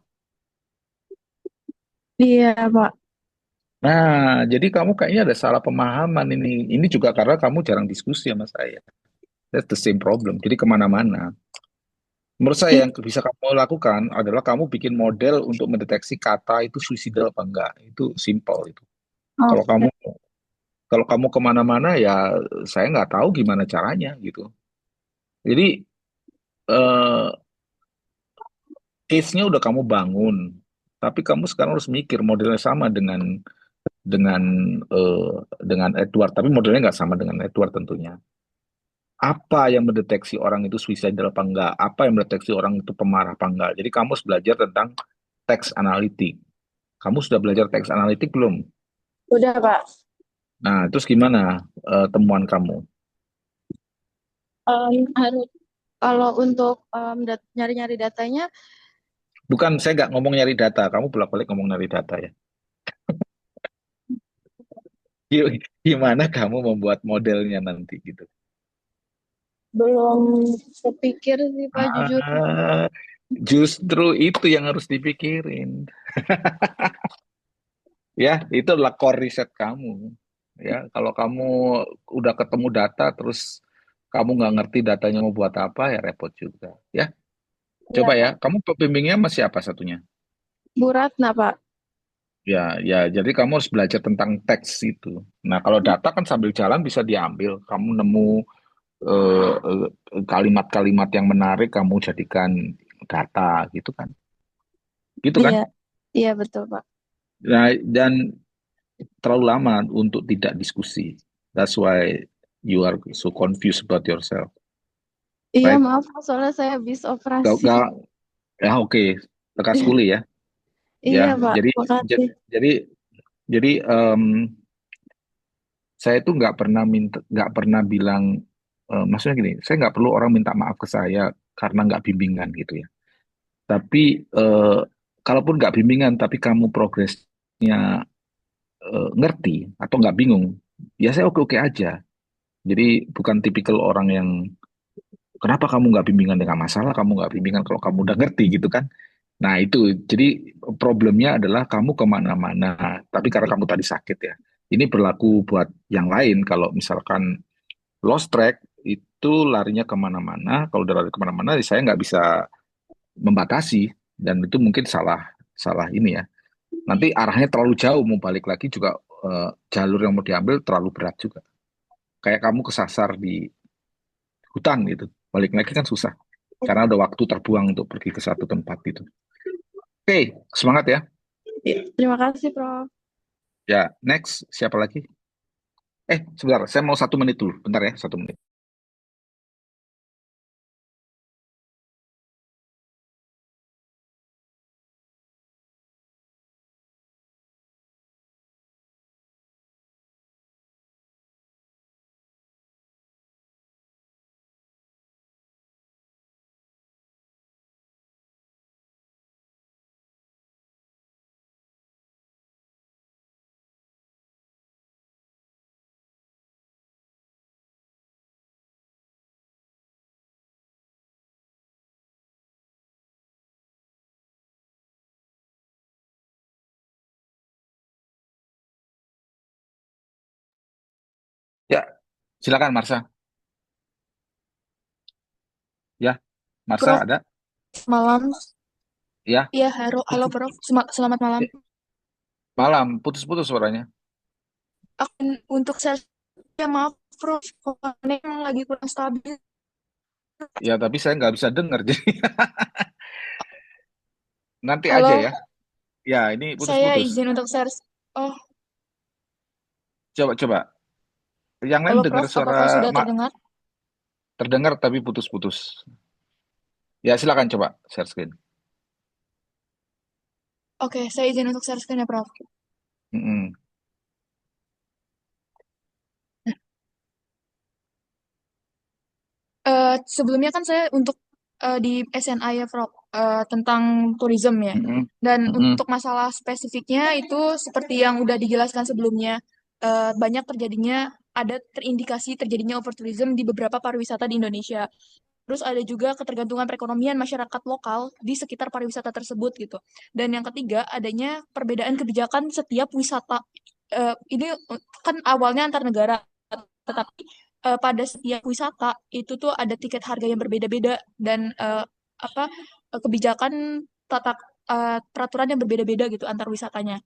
Iya, Pak. Nah, jadi kamu kayaknya ada salah pemahaman ini. Ini juga karena kamu jarang diskusi sama saya. That's the same problem. Jadi kemana-mana. Menurut saya yang bisa kamu lakukan adalah kamu bikin model untuk mendeteksi kata itu suicidal apa enggak. Itu simple itu. Kalau Oke. kamu kalau kamu kemana-mana ya saya nggak tahu gimana caranya gitu. Jadi eh, case-nya udah kamu bangun, tapi kamu sekarang harus mikir modelnya sama dengan eh, dengan Edward, tapi modelnya nggak sama dengan Edward tentunya. Apa yang mendeteksi orang itu suicidal apa enggak? Apa yang mendeteksi orang itu pemarah apa enggak? Jadi kamu harus belajar tentang teks analitik. Kamu sudah belajar teks analitik belum? Udah, Pak. Nah, terus gimana temuan kamu? Harus kalau untuk nyari-nyari datanya, Bukan, saya nggak ngomong nyari data. Kamu bolak-balik ngomong nyari data ya. Gimana kamu membuat modelnya nanti gitu? belum kepikir sih, Pak, jujur. Ah, justru itu yang harus dipikirin. Ya, itu adalah core riset kamu. Ya, kalau kamu udah ketemu data, terus kamu nggak ngerti datanya mau buat apa, ya repot juga. Ya, Iya, coba ya. Pak. Kamu pembimbingnya masih apa satunya? Bu Ratna, Pak. Ya, ya. Jadi kamu harus belajar tentang teks itu. Nah, kalau data kan sambil jalan bisa diambil. Kamu nemu kalimat-kalimat yang menarik, kamu jadikan data, gitu kan? Gitu kan? Iya, iya betul, Pak. Nah, dan terlalu lama untuk tidak diskusi. That's why you are so confused about yourself, Iya, right? maaf, Pak, soalnya saya habis Gak, operasi. gak, ya oke, lekas pulih ya. Ya, Iya, Pak. jadi Makasih. jadi jadi saya itu nggak pernah bilang, maksudnya gini, saya nggak perlu orang minta maaf ke saya karena nggak bimbingan gitu ya. Tapi kalaupun nggak bimbingan, tapi kamu progresnya ngerti atau nggak bingung, ya saya oke-oke aja. Jadi bukan tipikal orang yang kenapa kamu nggak bimbingan dengan masalah, kamu nggak bimbingan kalau kamu udah ngerti gitu kan. Nah itu, jadi problemnya adalah kamu kemana-mana, tapi karena kamu tadi sakit ya. Ini berlaku buat yang lain, kalau misalkan lost track, itu larinya kemana-mana, kalau udah lari kemana-mana, saya nggak bisa membatasi, dan itu mungkin salah salah ini ya. Nanti arahnya terlalu jauh, mau balik lagi juga jalur yang mau diambil terlalu berat juga. Kayak kamu kesasar di hutan gitu. Balik lagi kan susah. Karena ada waktu terbuang untuk pergi ke satu tempat gitu. Oke, semangat ya. Terima kasih, Prof. Ya, next. Siapa lagi? Sebentar. Saya mau 1 menit dulu. Bentar ya, 1 menit. Ya, silakan Marsha. Ya, Marsha Prof, ada? malam. Ya, Iya, halo Prof. Selamat malam. ya, malam. Putus-putus suaranya. Untuk saya, ya maaf Prof, koneksinya emang lagi kurang stabil. Ya, tapi saya nggak bisa dengar. Jadi nanti aja Halo, ya. Ya, ini saya putus-putus. izin untuk share. Oh, Coba, coba. Yang lain Halo dengar Prof, suara apakah sudah mak terdengar? terdengar tapi putus-putus. Ya, silakan coba share screen. Oke, saya izin untuk share screen ya Prof. Mm-mm. Sebelumnya kan saya untuk di SNA ya Prof, tentang tourism ya. Mm-mm. Dan Mm-mm. untuk masalah spesifiknya itu seperti yang udah dijelaskan sebelumnya, banyak terjadinya ada terindikasi terjadinya overtourism di beberapa pariwisata di Indonesia. Terus ada juga ketergantungan perekonomian masyarakat lokal di sekitar pariwisata tersebut gitu. Dan yang ketiga, adanya perbedaan kebijakan setiap wisata. Ini kan awalnya antar negara, tetapi pada setiap wisata itu tuh ada tiket harga yang berbeda-beda dan apa kebijakan tata peraturan yang berbeda-beda gitu antar wisatanya.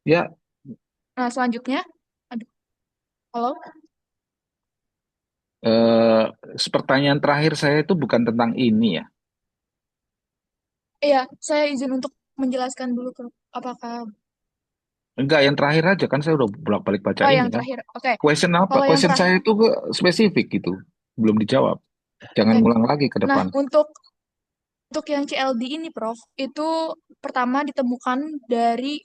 Ya, Nah, selanjutnya, aduh, halo? eh, pertanyaan terakhir saya itu bukan tentang ini ya. Iya, saya izin untuk menjelaskan dulu Prof. Apakah Enggak, yang terakhir aja kan saya udah bolak-balik baca oh ini yang kan. terakhir. Oke. Question apa? Kalau yang Question terakhir, saya itu spesifik gitu. Belum dijawab. Jangan oke. ngulang lagi ke Nah, depan. untuk yang CLD ini, Prof, itu pertama ditemukan dari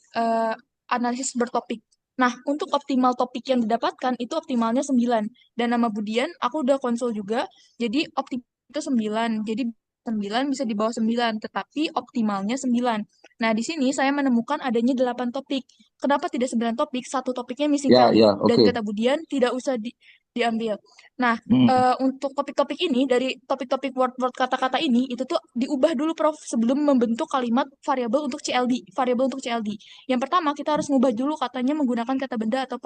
analisis bertopik. Nah, untuk optimal topik yang didapatkan itu optimalnya 9. Dan nama Budian, aku udah konsul juga, jadi optimal itu 9. Jadi 9 bisa di bawah 9, tetapi optimalnya 9. Nah, di sini saya menemukan adanya 8 topik. Kenapa tidak 9 topik? Satu topiknya missing Ya, value. ya, Dan oke. kata Budian, tidak usah diambil. Nah, Hmm. untuk topik-topik ini dari topik-topik word-word kata-kata ini itu tuh diubah dulu Prof sebelum membentuk kalimat variabel untuk CLD. Yang pertama kita harus ngubah dulu katanya menggunakan kata benda atau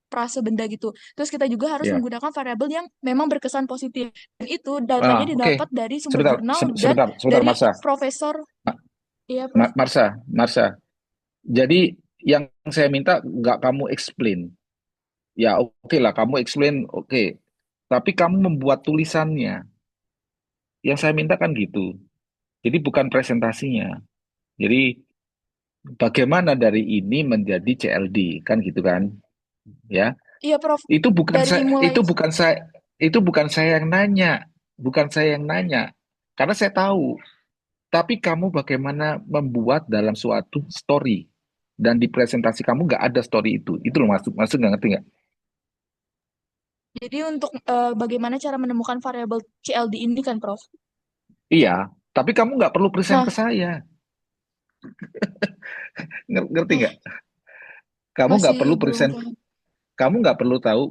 prase benda gitu. Terus kita juga harus Ya. menggunakan variabel yang memang berkesan positif. Dan itu datanya Oke. didapat dari sumber Sebentar, jurnal dan sebentar, dari Marsha. profesor. Iya, Prof. Marsha. Jadi yang saya minta nggak kamu explain. Ya, oke lah, kamu explain, oke. Tapi kamu membuat tulisannya. Yang saya minta kan gitu. Jadi bukan presentasinya. Jadi bagaimana dari ini menjadi CLD, kan gitu kan? Ya. Iya, Prof. Itu bukan Dari saya, mulai itu bukan saya yang nanya, bukan saya yang nanya. Karena saya tahu. Tapi kamu bagaimana membuat dalam suatu story dan di presentasi kamu nggak ada story itu. Itu loh maksud nggak ngerti nggak? jadi untuk bagaimana cara menemukan variabel CLD ini kan, Prof. Iya, tapi kamu nggak perlu present Nah, ke saya. Ngerti oh, nggak? Kamu nggak masih perlu belum present, paham. kamu nggak perlu tahu.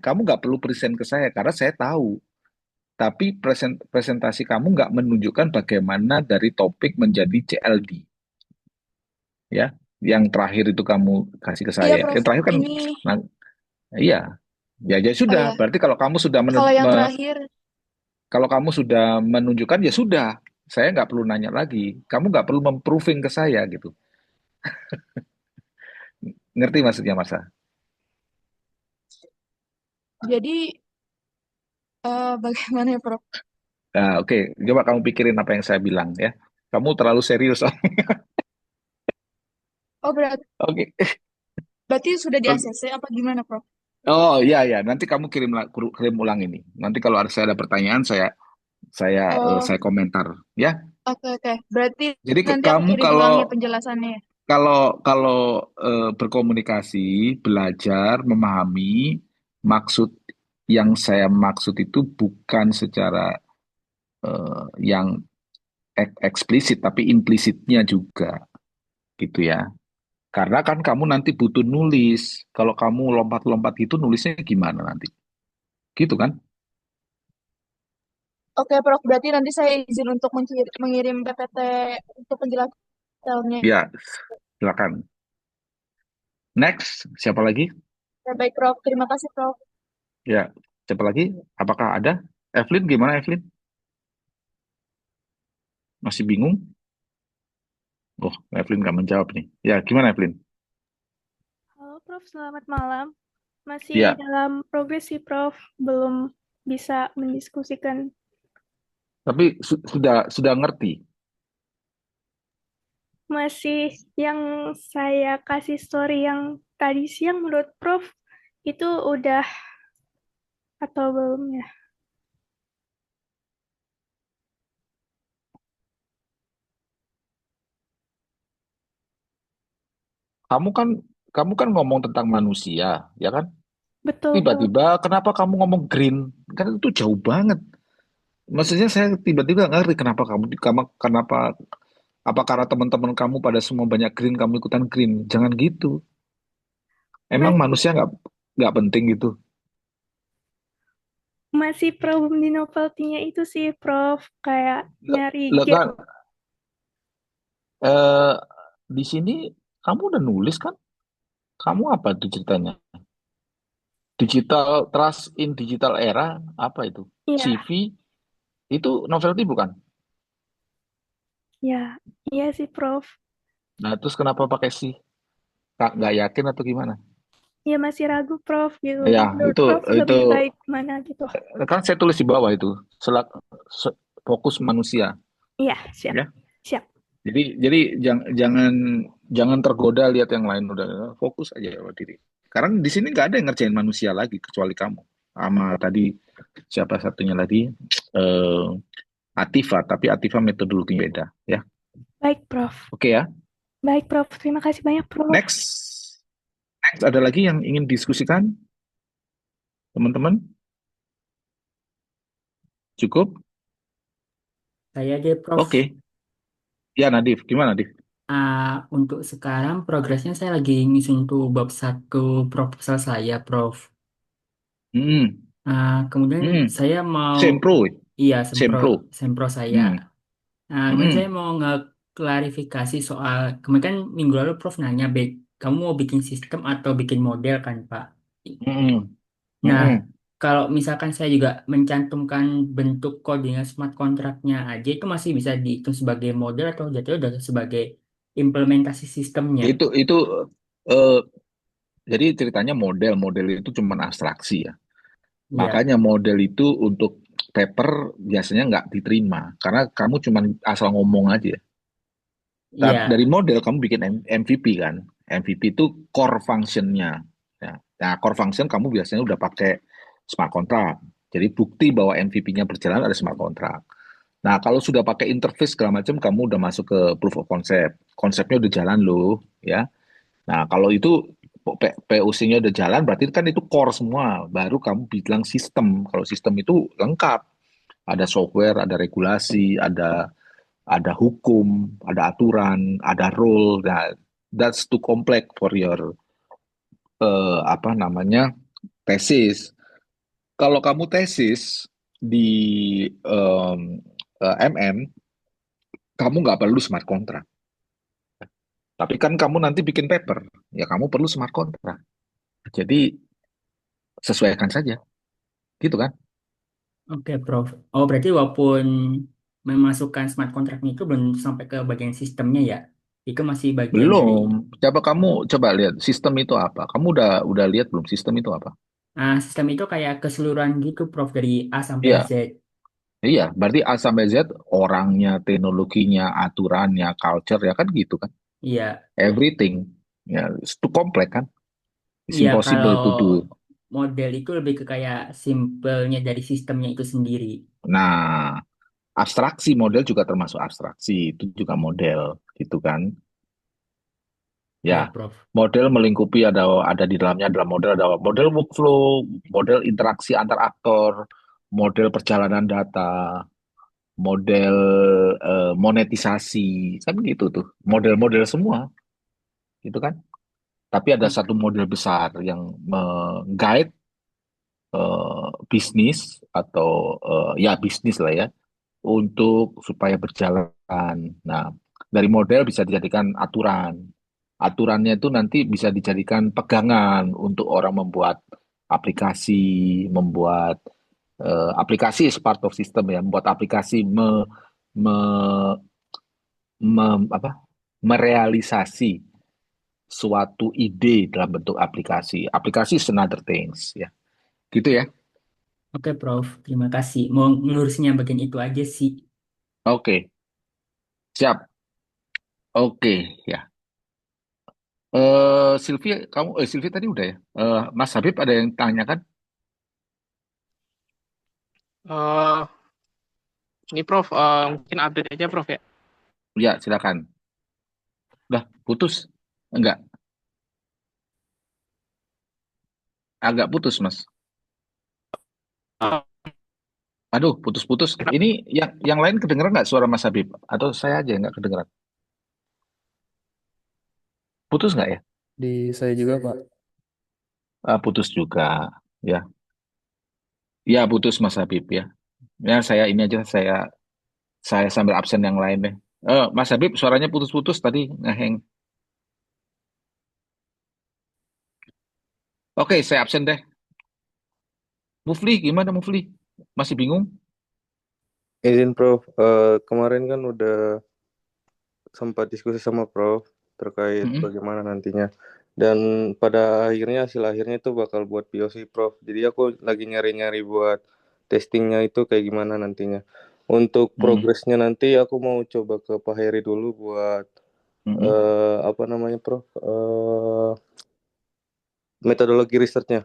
Kamu nggak perlu present ke saya karena saya tahu. Tapi presentasi kamu nggak menunjukkan bagaimana dari topik menjadi CLD, ya. Yang terakhir itu kamu kasih ke Iya, saya. Prof. Yang terakhir kan, Ini, nah, iya, ya, ya oh sudah. ya, Berarti kalau yang terakhir, kalau kamu sudah menunjukkan ya sudah. Saya nggak perlu nanya lagi. Kamu nggak perlu memproving ke saya gitu. Ngerti maksudnya Masa? jadi bagaimana ya, Prof? Nah, oke. Coba kamu pikirin apa yang saya bilang ya. Kamu terlalu serius. Oh, Oke. berarti sudah di Oke. ACC apa gimana, Prof? Oh iya ya, nanti kamu kirim ulang ini. Nanti kalau ada pertanyaan Oh, saya komentar ya. oke, oke. Berarti Jadi nanti aku kamu kirim ulang ya penjelasannya. kalau kalau berkomunikasi, belajar, memahami maksud yang saya maksud itu bukan secara yang eksplisit tapi implisitnya juga gitu ya. Karena kan kamu nanti butuh nulis. Kalau kamu lompat-lompat gitu nulisnya gimana nanti? Gitu kan? Oke, Prof. Berarti nanti saya izin untuk mengirim PPT untuk penjelasannya. Ya, silakan. Next, siapa lagi? Ya, baik, Prof. Terima kasih, Prof. Ya, siapa lagi? Apakah ada? Evelyn, gimana Evelyn? Masih bingung? Oh, Evelyn nggak menjawab nih. Ya, gimana Evelyn? Halo Prof, selamat malam. Masih Ya, dalam progres sih Prof, belum bisa mendiskusikan. tapi sudah ngerti. Masih yang saya kasih story yang tadi siang menurut Prof itu udah atau belum ya? Kamu kan kamu kan ngomong tentang manusia, ya kan? Betul, Prof. Tiba-tiba kenapa kamu ngomong green? Kan itu jauh banget. Maksudnya saya tiba-tiba nggak ngerti kamu kenapa apa karena teman-teman kamu pada semua banyak green kamu ikutan green? Jangan gitu. Emang Mas- manusia nggak penting gitu. Masih problem di novelty-nya itu sih, Prof. Kayak nyari Lah gap. kan eh di sini kamu udah nulis kan? Kamu apa itu ceritanya? Digital Trust in Digital Era apa itu? Iya, CV itu novelty bukan? ya, iya sih, Prof. Nah, terus kenapa pakai sih? Kak, nggak yakin atau gimana? Ya masih ragu, Prof, gitu. Ya, Menurut itu Prof itu lebih baik mana gitu. kan saya tulis di bawah itu. Selak, fokus manusia, Iya, siap. ya. Siap. Jadi jangan jangan tergoda lihat yang lain, udah fokus aja sama diri. Karena di sini nggak ada yang ngerjain manusia lagi kecuali kamu. Sama tadi siapa satunya lagi eh Atifa, tapi Atifa metodologinya beda, ya. Baik, Prof. Oke ya. Baik, Prof. Terima kasih banyak, Prof. Next ada lagi yang ingin diskusikan, teman-teman? Cukup? Saya aja, Prof. Oke. Ya, Nadif, gimana, Nadif? Untuk sekarang progresnya saya lagi ngisi tuh bab satu proposal saya, Prof. Hmm, Kemudian hmm. saya mau, Sempro, iya, sempro, Sempro. sempro saya. Hmm, Kemudian saya hmm. mau ngeklarifikasi soal, kemarin kan minggu lalu Prof nanya, kamu mau bikin sistem atau bikin model kan, Pak? Hmm, Nah, hmm. kalau misalkan saya juga mencantumkan bentuk codingan smart contract-nya aja, itu masih bisa dihitung sebagai model atau jatuhnya udah sebagai implementasi sistemnya? Itu eh, jadi ceritanya model itu cuma abstraksi ya. Iya, Makanya model itu untuk paper biasanya nggak diterima karena kamu cuma asal ngomong aja. Dari iya, model kamu bikin MVP kan. MVP itu core function-nya. Ya. Nah, core function kamu biasanya udah pakai smart contract. Jadi bukti bahwa MVP-nya berjalan ada smart contract. Nah, kalau sudah pakai interface segala macam, kamu udah masuk ke proof of concept. Konsepnya udah jalan loh, ya. Nah, kalau itu POC-nya udah jalan, berarti kan itu core semua. Baru kamu bilang sistem. Kalau sistem itu lengkap. Ada software, ada regulasi, ada hukum, ada aturan, ada rule. Nah, that's too complex for your apa namanya tesis. Kalau kamu tesis di MM, kamu nggak perlu smart contract. Tapi kan kamu nanti bikin paper, ya kamu perlu smart contract. Jadi sesuaikan saja, gitu kan? oke, Prof. Oh, berarti walaupun memasukkan smart contract itu belum sampai ke bagian sistemnya ya? Itu masih bagian dari, Belum. Coba lihat sistem itu apa? Kamu udah lihat belum sistem itu apa? sistem itu kayak keseluruhan gitu, Prof, dari A sampai Iya, Z. iya. Berarti A sampai Z orangnya, teknologinya, aturannya, culture ya kan gitu kan? Iya, Everything. Ya, itu kompleks kan? It's iya, impossible kalau to do. model itu lebih ke kayak simpelnya dari sistemnya itu sendiri. Nah, abstraksi model juga termasuk abstraksi, itu juga model, gitu kan? Iya, Ya, Prof. model melingkupi ada di dalamnya adalah model workflow, model interaksi antar aktor, model perjalanan data, model monetisasi, kan gitu tuh, model-model semua, gitu kan? Tapi ada O- satu model besar yang meng-guide bisnis atau ya bisnis lah ya untuk supaya berjalan. Nah, dari model bisa dijadikan aturan. Aturannya itu nanti bisa dijadikan pegangan untuk orang membuat aplikasi, membuat aplikasi is part of system ya, membuat aplikasi me- apa, merealisasi suatu ide dalam bentuk aplikasi. Aplikasi is another things ya. Gitu ya. Oke, Prof. Terima kasih. Mau ngelurusinnya bagian itu aja sih. Oke, siap. Oke, ya. Sylvia tadi udah ya. Mas Habib ada yang tanyakan? Eh, ini Prof, mungkin update aja Prof ya. Ya, silakan. Udah putus? Enggak, agak putus, Mas. Eh, Aduh, putus-putus. Ini yang lain kedengeran nggak suara Mas Habib? Atau saya aja yang nggak kedengeran? Putus nggak ya? Di saya juga, Pak. Putus juga. Ya, ya putus Mas Habib ya. Ya saya ini aja saya sambil absen yang lain deh. Mas Habib suaranya putus-putus tadi ngeheng. Oke, saya absen deh. Mufli gimana Mufli? Masih bingung? Izin Prof, kemarin kan udah sempat diskusi sama Prof terkait Mm-mm. bagaimana nantinya. Dan pada hasil akhirnya itu bakal buat POC Prof. Jadi aku lagi nyari-nyari buat testingnya itu kayak gimana nantinya. Untuk Mm. progresnya nanti aku mau coba ke Pak Heri dulu buat Mm-mm. apa namanya Prof? Metodologi risetnya.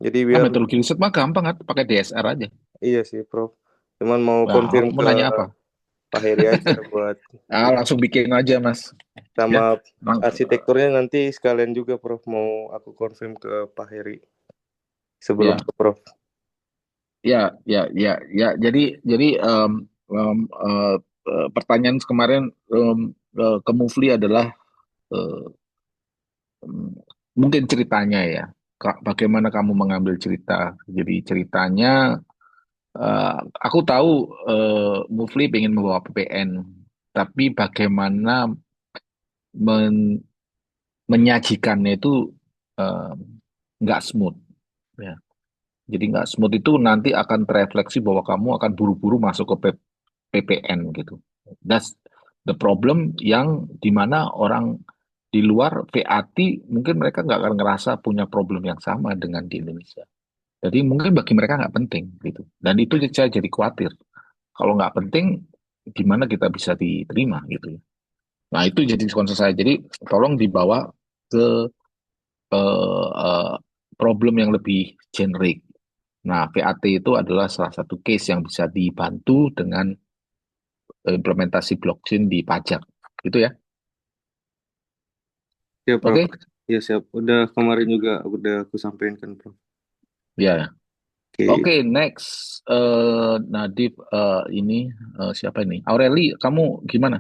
Jadi biar Metodologi riset mah gampang kan, pakai DSR aja. iya sih Prof. Cuman mau Nah, confirm mau ke nanya apa? Pak Heri aja buat Langsung bikin aja Mas. Ya, sama Mang- arsitekturnya nanti sekalian juga Prof, mau aku confirm ke Pak Heri sebelum ya, ke Prof. ya. Jadi pertanyaan kemarin ke Mufli adalah eh, em, mungkin ceritanya ya. Bagaimana kamu mengambil cerita? Jadi ceritanya, aku tahu Mufli ingin membawa PPN, tapi bagaimana men- menyajikannya itu eh, nggak smooth. Ya. Jadi nggak smooth itu nanti akan terefleksi bahwa kamu akan buru-buru masuk ke PPN gitu. That's the problem yang dimana orang di luar VAT mungkin mereka nggak akan ngerasa punya problem yang sama dengan di Indonesia. Jadi mungkin bagi mereka nggak penting gitu. Dan itu saya jadi khawatir. Kalau nggak penting, gimana kita bisa diterima gitu ya. Nah itu jadi concern saya. Jadi tolong dibawa ke eh, problem yang lebih generik. Nah, VAT itu adalah salah satu case yang bisa dibantu dengan implementasi blockchain di pajak. Gitu ya. Ya Prof. Oke? Ya siap. Udah kemarin juga udah aku sampaikan kan Prof. Ya. Oke. Oke, next. Nadif, ini siapa ini? Aureli, kamu gimana?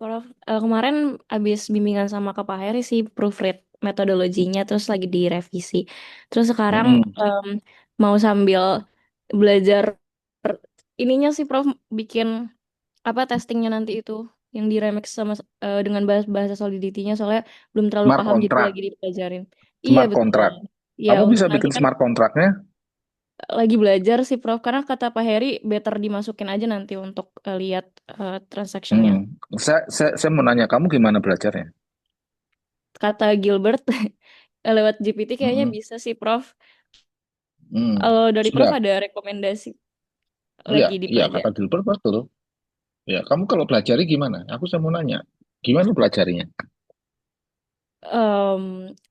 Prof, kemarin abis bimbingan sama Kak Pak Heri sih proofread metodologinya terus lagi direvisi. Terus sekarang Mm-mm. mau sambil belajar ininya sih Prof bikin apa testingnya nanti itu yang di remix sama dengan bahasa solidity-nya soalnya belum terlalu Smart paham jadi contract. lagi dipelajarin. Iya Smart betul. contract. Iya Kamu untuk bisa nanti bikin kan smart contractnya? lagi belajar sih Prof karena kata Pak Heri better dimasukin aja nanti untuk lihat transaction-nya. Saya mau nanya, kamu gimana belajarnya? Kata Gilbert lewat GPT kayaknya Mm-mm. bisa sih Prof. Mm. Kalau dari Prof Sudah. ada rekomendasi Iya, lagi iya kata dipelajari. Gilbert betul. Ya, kamu kalau pelajari gimana? Saya mau nanya, gimana pelajarinya? Em,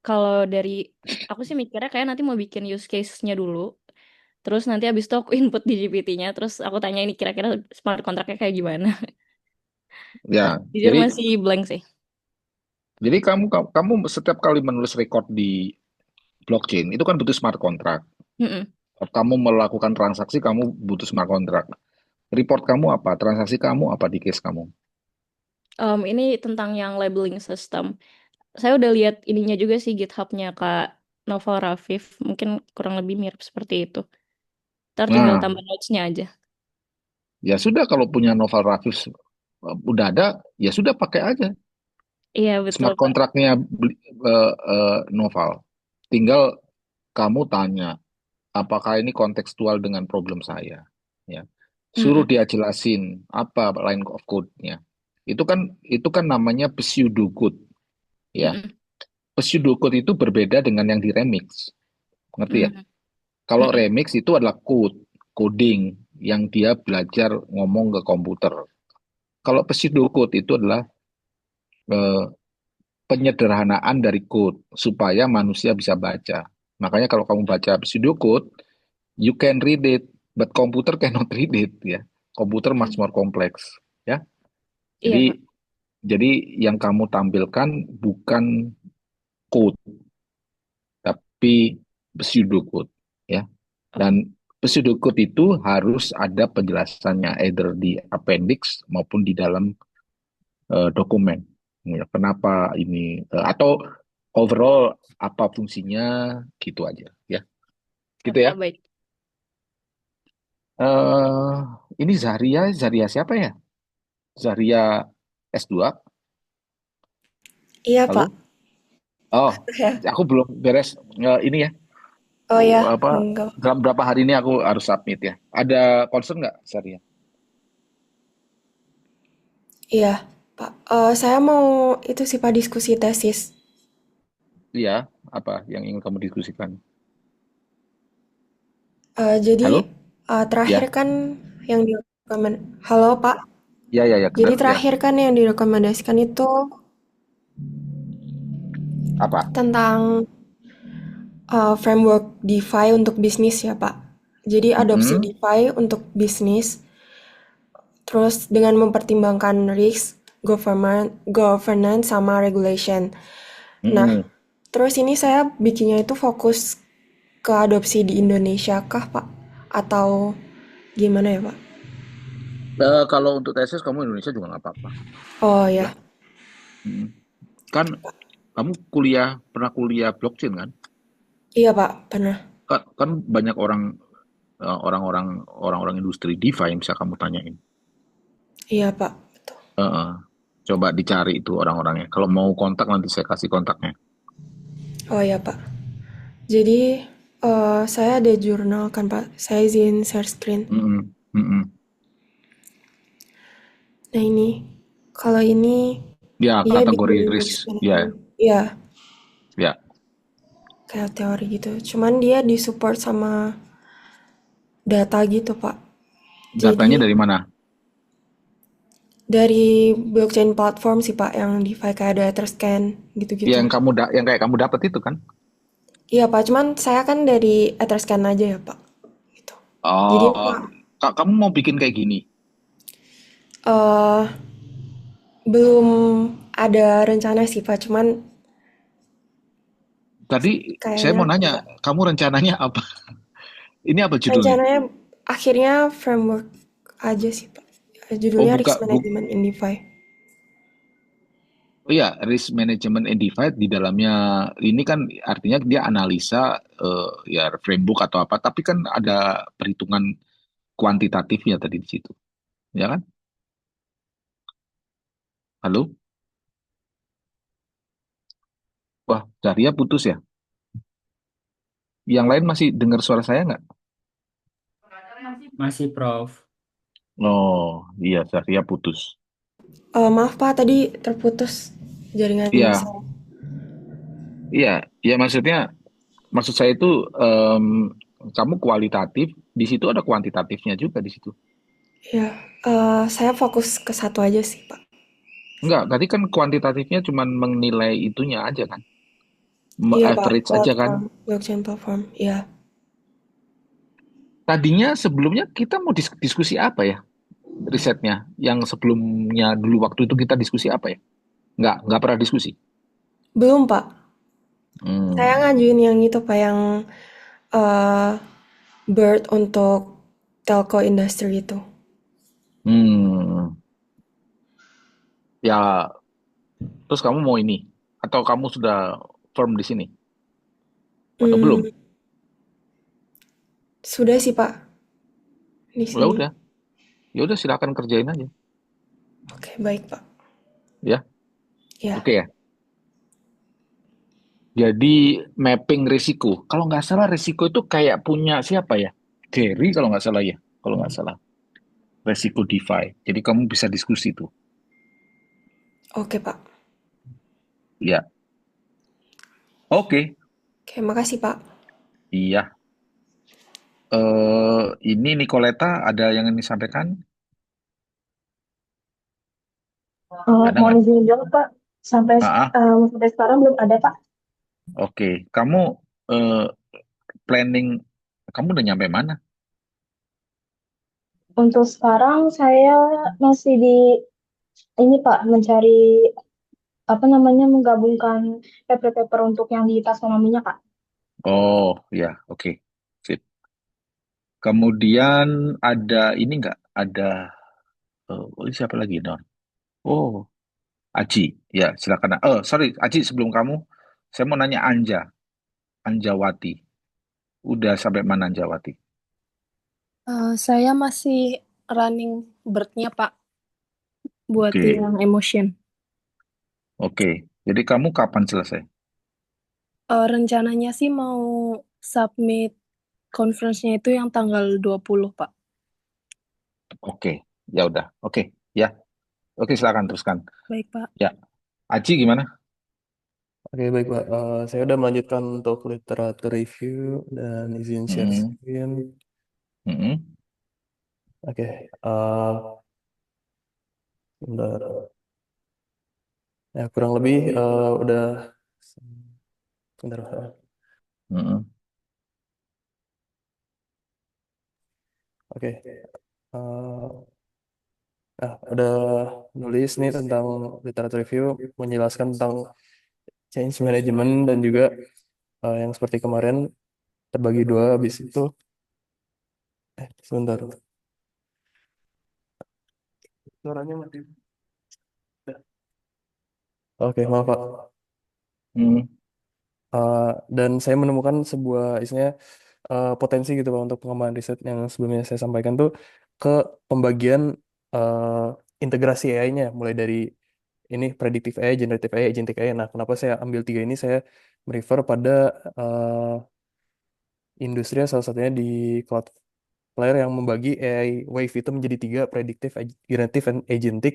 Kalau dari aku sih mikirnya kayak nanti mau bikin use case-nya dulu. Terus nanti abis itu aku input di GPT-nya. Terus aku tanya ini kira-kira smart contract-nya kayak gimana. Ya, Jujur jadi masih blank sih. jadi kamu setiap kali menulis record di blockchain itu kan butuh smart contract. Mm-mm. Kamu melakukan transaksi, kamu butuh smart contract. Report kamu apa? Transaksi kamu apa di case kamu? Ini tentang yang labeling system. Saya udah lihat ininya juga sih GitHub-nya Kak Novel Rafif. Mungkin kurang lebih mirip seperti itu. Ntar tinggal Nah, tambah notes-nya aja. ya sudah kalau punya novel Rafis udah ada, ya sudah pakai aja. Iya betul Smart Pak. contractnya novel. Tinggal kamu tanya, apakah ini kontekstual dengan problem saya? Ya. Suruh Mm-mm. dia jelasin apa line of code-nya. Itu kan namanya pseudocode, ya. Mm-mm. Pseudocode itu berbeda dengan yang di remix. Ngerti ya? Mm-mm. Kalau Mm-mm. remix itu adalah coding yang dia belajar ngomong ke komputer. Kalau pseudocode itu adalah eh, penyederhanaan dari code supaya manusia bisa baca. Makanya kalau kamu baca pseudocode, you can read it, but computer cannot read it ya. Komputer much more complex ya. Iya, Jadi Pak. jadi yang kamu tampilkan bukan code tapi pseudocode ya. Dan pseudocode itu harus ada penjelasannya either di appendix maupun di dalam dokumen. Ya, kenapa ini atau overall apa fungsinya gitu aja ya. Gitu Oke, ya. Pak, baik. eh ini Zaria siapa ya? Zaria S2? Iya, Pak. Halo? Oh, Ya. aku belum beres ini ya. Oh ya, Apa monggo. dalam berapa hari ini aku harus submit ya? Ada concern nggak, Zaria? Iya, Pak. Saya mau itu sih Pak diskusi tesis. Iya, apa yang ingin kamu diskusikan? Jadi Halo? terakhir Ya, kan yang Halo, Pak. ya, Jadi ya. terakhir kan yang direkomendasikan itu Apa? tentang framework DeFi untuk bisnis ya, Pak. Jadi adopsi Mm-mm. DeFi untuk bisnis, terus dengan mempertimbangkan risk, governance sama regulation. Nah, Mm-mm. terus ini saya bikinnya itu fokus ke adopsi di Indonesia kah, Pak? Atau gimana ya, Pak? Kalau untuk tesis kamu Indonesia juga nggak apa-apa Oh ya. ya, Mm. Kan kamu pernah kuliah blockchain kan? iya Pak, pernah. Kan banyak orang-orang industri DeFi yang bisa kamu tanyain. Iya Pak. Heeh. Coba dicari itu orang-orangnya. Kalau mau kontak nanti saya kasih kontaknya. Oh ya Pak. Jadi saya ada jurnal kan Pak. Saya izin share screen. Mm-mm. Mm-mm. Nah ini, kalau ini Ya, dia kategori bikin risk risk. Ya, management. Iya, ya. kayak teori gitu. Cuman dia disupport sama data gitu Pak. Datanya Jadi dari mana? dari blockchain platform sih Pak, yang DeFi kayak ada Etherscan gitu-gitu. Yang kayak kamu dapat itu kan? Iya Pak, cuman saya kan dari Etherscan aja ya Pak. Jadi Oh, kamu mau bikin kayak gini? eh belum ada rencana sih Pak, cuman Tadi saya kayaknya mau nanya, kamu rencananya apa? Ini apa judulnya? rencananya akhirnya framework aja sih Pak. Oh, Judulnya Risk Management in DeFi. oh ya, risk management and DeFi di dalamnya ini kan artinya dia analisa ya framework atau apa, tapi kan ada perhitungan kuantitatifnya tadi di situ, ya kan? Halo? Wah, Zaria putus ya? Yang lain masih dengar suara saya nggak? Masih, Prof. Oh, iya, Zaria putus. Maaf Pak, tadi terputus jaringan Iya, saya. iya, maksud saya itu kamu kualitatif, di situ ada kuantitatifnya juga di situ. Ya, saya fokus ke satu aja sih Pak. Enggak, tadi kan kuantitatifnya cuma menilai itunya aja kan? Iya Pak, Average aja kan? platform, blockchain platform. Iya. Tadinya sebelumnya kita mau diskusi apa ya risetnya? Yang sebelumnya dulu waktu itu kita diskusi apa ya? Nggak pernah diskusi. Belum Pak. Saya Hmm. ngajuin yang itu Pak, yang eh BERT untuk telco industry itu. Hmm. Ya, terus kamu mau ini? Atau kamu sudah firm di sini? Atau belum? Sudah sih Pak, di Ya sini. udah, ya udah silakan kerjain aja, Oke, baik Pak. ya. Ya. Oke ya. Jadi mapping risiko. Kalau nggak salah risiko itu kayak punya siapa ya? Gary kalau nggak salah ya. Kalau nggak salah. Risiko DeFi. Jadi kamu bisa diskusi tuh. Oke Pak. Ya. Oke. Oke, makasih Pak. Iya. Ini Nicoleta ada yang ingin disampaikan? Ada Mau nggak? izin jawab Pak, Sampai Ah, sampai sekarang belum ada, Pak. oke. Kamu eh, planning, kamu udah nyampe mana? Untuk sekarang saya masih di ini Pak, mencari apa namanya menggabungkan paper-paper untuk yang di taksonominya, Kak. Oh, ya, oke. Sip. Kemudian ada ini nggak? Ada, siapa lagi, Don? Oh, Aji. Ya, silakan. Sorry, Aji, sebelum kamu, saya mau nanya Anjawati. Udah sampai mana Anjawati? Saya masih running bird-nya, Pak, buat Oke, yang emotion. oke. Jadi kamu kapan selesai? Rencananya sih mau submit conference-nya itu yang tanggal 20, Pak. Oke, ya udah. Oke, ya. Oke, silakan teruskan. Baik, Pak. Ya, Aji gimana? Oke, baik Pak. Saya udah melanjutkan untuk literatur review dan izin share Mm-mm, screen. mm-mm. Oke, bentar. Ya, kurang lebih udah bentar. Mm-mm. Oke. Nah, udah nulis nih tentang literatur review, menjelaskan tentang change management dan juga yang seperti kemarin terbagi dua. Habis itu, sebentar. Suaranya mati. Oke, maaf Pak. Hmm. Dan saya menemukan sebuah isinya potensi gitu Pak untuk pengembangan riset yang sebelumnya saya sampaikan tuh ke pembagian integrasi AI-nya mulai dari ini predictive AI, generative AI, agentic AI. Nah, kenapa saya ambil tiga ini? Saya merefer pada industri salah satunya di Cloudflare yang membagi AI Wave itu menjadi tiga, predictive, generative, dan agentic.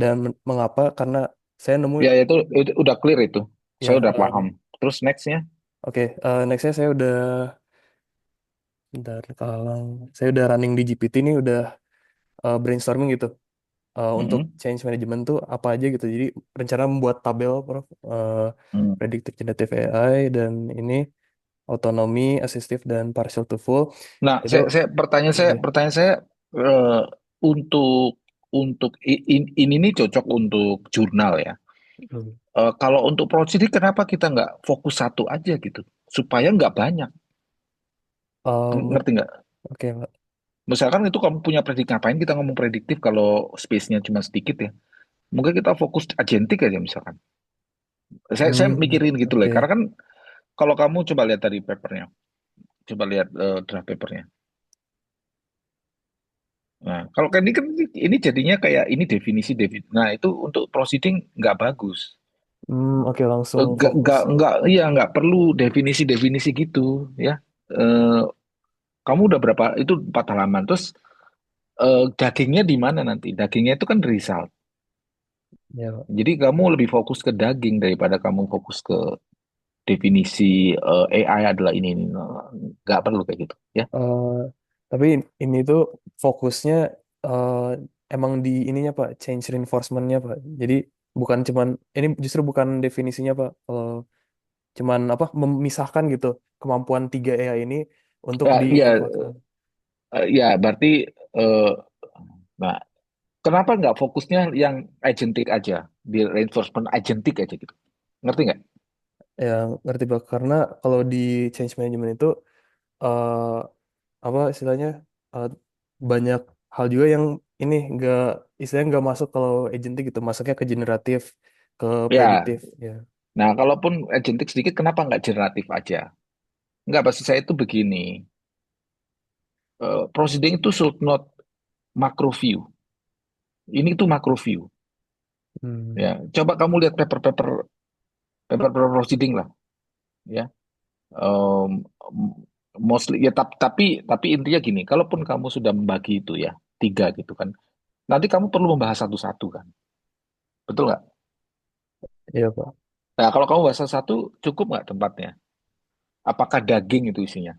Dan mengapa? Karena saya nemu Ya, itu udah clear itu. ya, Saya udah paham. Terus nextnya? oke, nextnya saya udah bentar, kalau saya udah running di GPT ini udah brainstorming gitu untuk Mm-mm. change management tuh apa aja gitu. Jadi rencana membuat tabel, Prof, Hmm. predictive generative AI dan ini autonomy, assistive dan partial to full Nah, itu. pertanyaan saya eh, untuk ini nih cocok untuk jurnal ya. Hmm. Kalau untuk proceeding kenapa kita nggak fokus satu aja gitu, supaya nggak banyak, ngerti nggak? Oke, Pak. Misalkan itu kamu punya predik, ngapain kita ngomong prediktif kalau space-nya cuma sedikit ya? Mungkin kita fokus agentik aja misalkan. Saya mikirin gitu loh, Oke. karena kan kalau kamu coba lihat tadi papernya, coba lihat draft papernya. Nah, kalau kan ini jadinya kayak ini definisi. Nah, itu untuk proceeding nggak bagus. Oke, langsung fokus. Iya, nggak perlu definisi-definisi gitu ya. Eh, Kamu udah berapa? Itu 4 halaman. Terus dagingnya di mana nanti? Dagingnya itu kan result. Ya, Pak. Jadi kamu lebih fokus ke daging daripada kamu fokus ke definisi AI adalah ini. Nggak perlu kayak gitu ya. Eh, tapi ini tuh fokusnya eh, emang di ininya Pak, change reinforcement-nya Pak. Jadi bukan cuman ini justru bukan definisinya Pak. Cuman apa memisahkan gitu kemampuan tiga AI ini untuk Ya, iya, ditempatkan. ya berarti eh, nah, kenapa nggak fokusnya yang agentic aja, di reinforcement agentic aja gitu? Ngerti nggak? Ya, ngerti Pak. Karena kalau di change management itu eh, apa istilahnya eh, banyak hal juga yang ini nggak istilahnya nggak masuk kalau agentic gitu, masuknya ke generatif, ke Ya, prediktif ya. nah kalaupun agentic sedikit, kenapa nggak generatif aja? Nggak, maksud saya itu begini. Proceeding itu should not macro view. Ini tuh macro view. Hmm. Ya, coba kamu lihat paper proceeding lah. Ya, Em, mostly ya, tapi intinya gini. Kalaupun kamu sudah membagi itu ya tiga gitu kan, nanti kamu perlu membahas satu-satu kan, betul nggak? Iya Pak. Nah, kalau kamu bahas satu, cukup nggak tempatnya? Apakah daging itu isinya?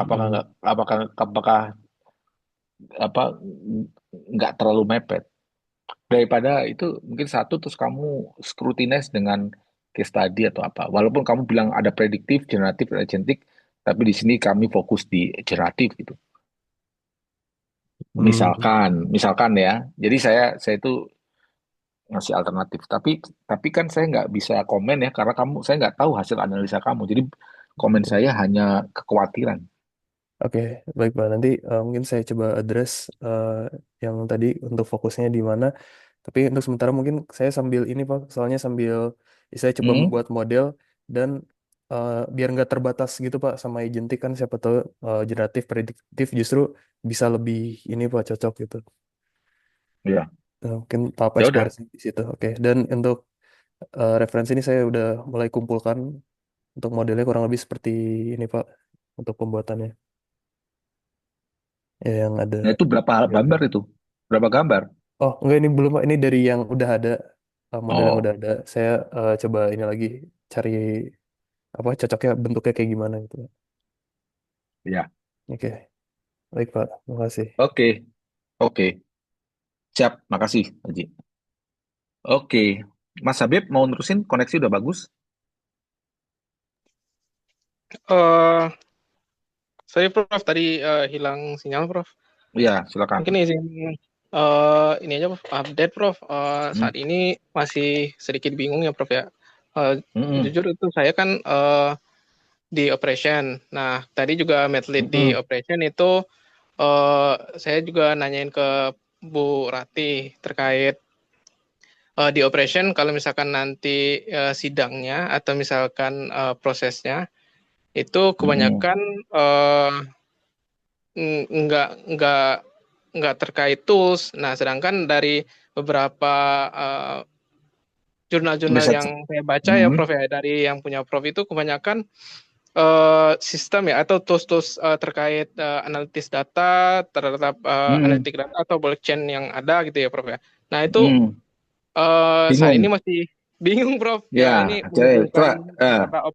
Apakah Hmm. nggak? Apakah apa nggak terlalu mepet? Daripada itu mungkin satu terus kamu scrutinize dengan case study atau apa. Walaupun kamu bilang ada prediktif, generatif, agentic, tapi di sini kami fokus di generatif gitu. Hmm, Misalkan ya. Jadi saya itu ngasih alternatif. Tapi kan saya nggak bisa komen ya karena saya nggak tahu hasil analisa kamu. Jadi komen saya hanya kekhawatiran. oke, baik Pak. Nanti mungkin saya coba address yang tadi untuk fokusnya di mana. Tapi untuk sementara mungkin saya sambil ini Pak, soalnya sambil saya coba Hmm? membuat model dan biar nggak terbatas gitu Pak sama agentic kan siapa tahu generatif prediktif justru bisa lebih ini Pak cocok gitu. Ya. Mungkin tahap Ya udah. eksplorasi di situ. Oke, dan untuk referensi ini saya udah mulai kumpulkan untuk modelnya kurang lebih seperti ini Pak untuk pembuatannya. Ya, yang ada. Nah itu berapa gambar itu? Berapa gambar? Oh, enggak ini belum Pak. Ini dari yang udah ada model yang Oh, udah ada. Saya coba ini lagi cari apa cocoknya bentuknya kayak gimana gitu. ya. Oke, baik Pak. Terima kasih. Oke, oke. Siap, makasih, Haji. Oke, Mas Habib mau nerusin koneksi udah bagus? Eh, Sorry Prof, tadi hilang sinyal Prof. Iya, silakan. Mungkin izin ini aja Prof, update Prof. Saat ini masih sedikit bingung ya Prof ya. Jujur itu saya kan di operation. Nah, tadi juga medlead di operation itu saya juga nanyain ke Bu Rati terkait di operation kalau misalkan nanti sidangnya atau misalkan prosesnya itu kebanyakan nggak terkait tools. Nah, sedangkan dari beberapa jurnal-jurnal Bisa. yang saya baca ya Prof ya, dari yang punya Prof itu kebanyakan sistem ya atau tools-tools terkait analitis data terhadap analitik data atau blockchain yang ada gitu ya Prof ya. Nah, itu saat ini Bingung. masih bingung Prof. Ya, Ya, ini coba menghubungkan antara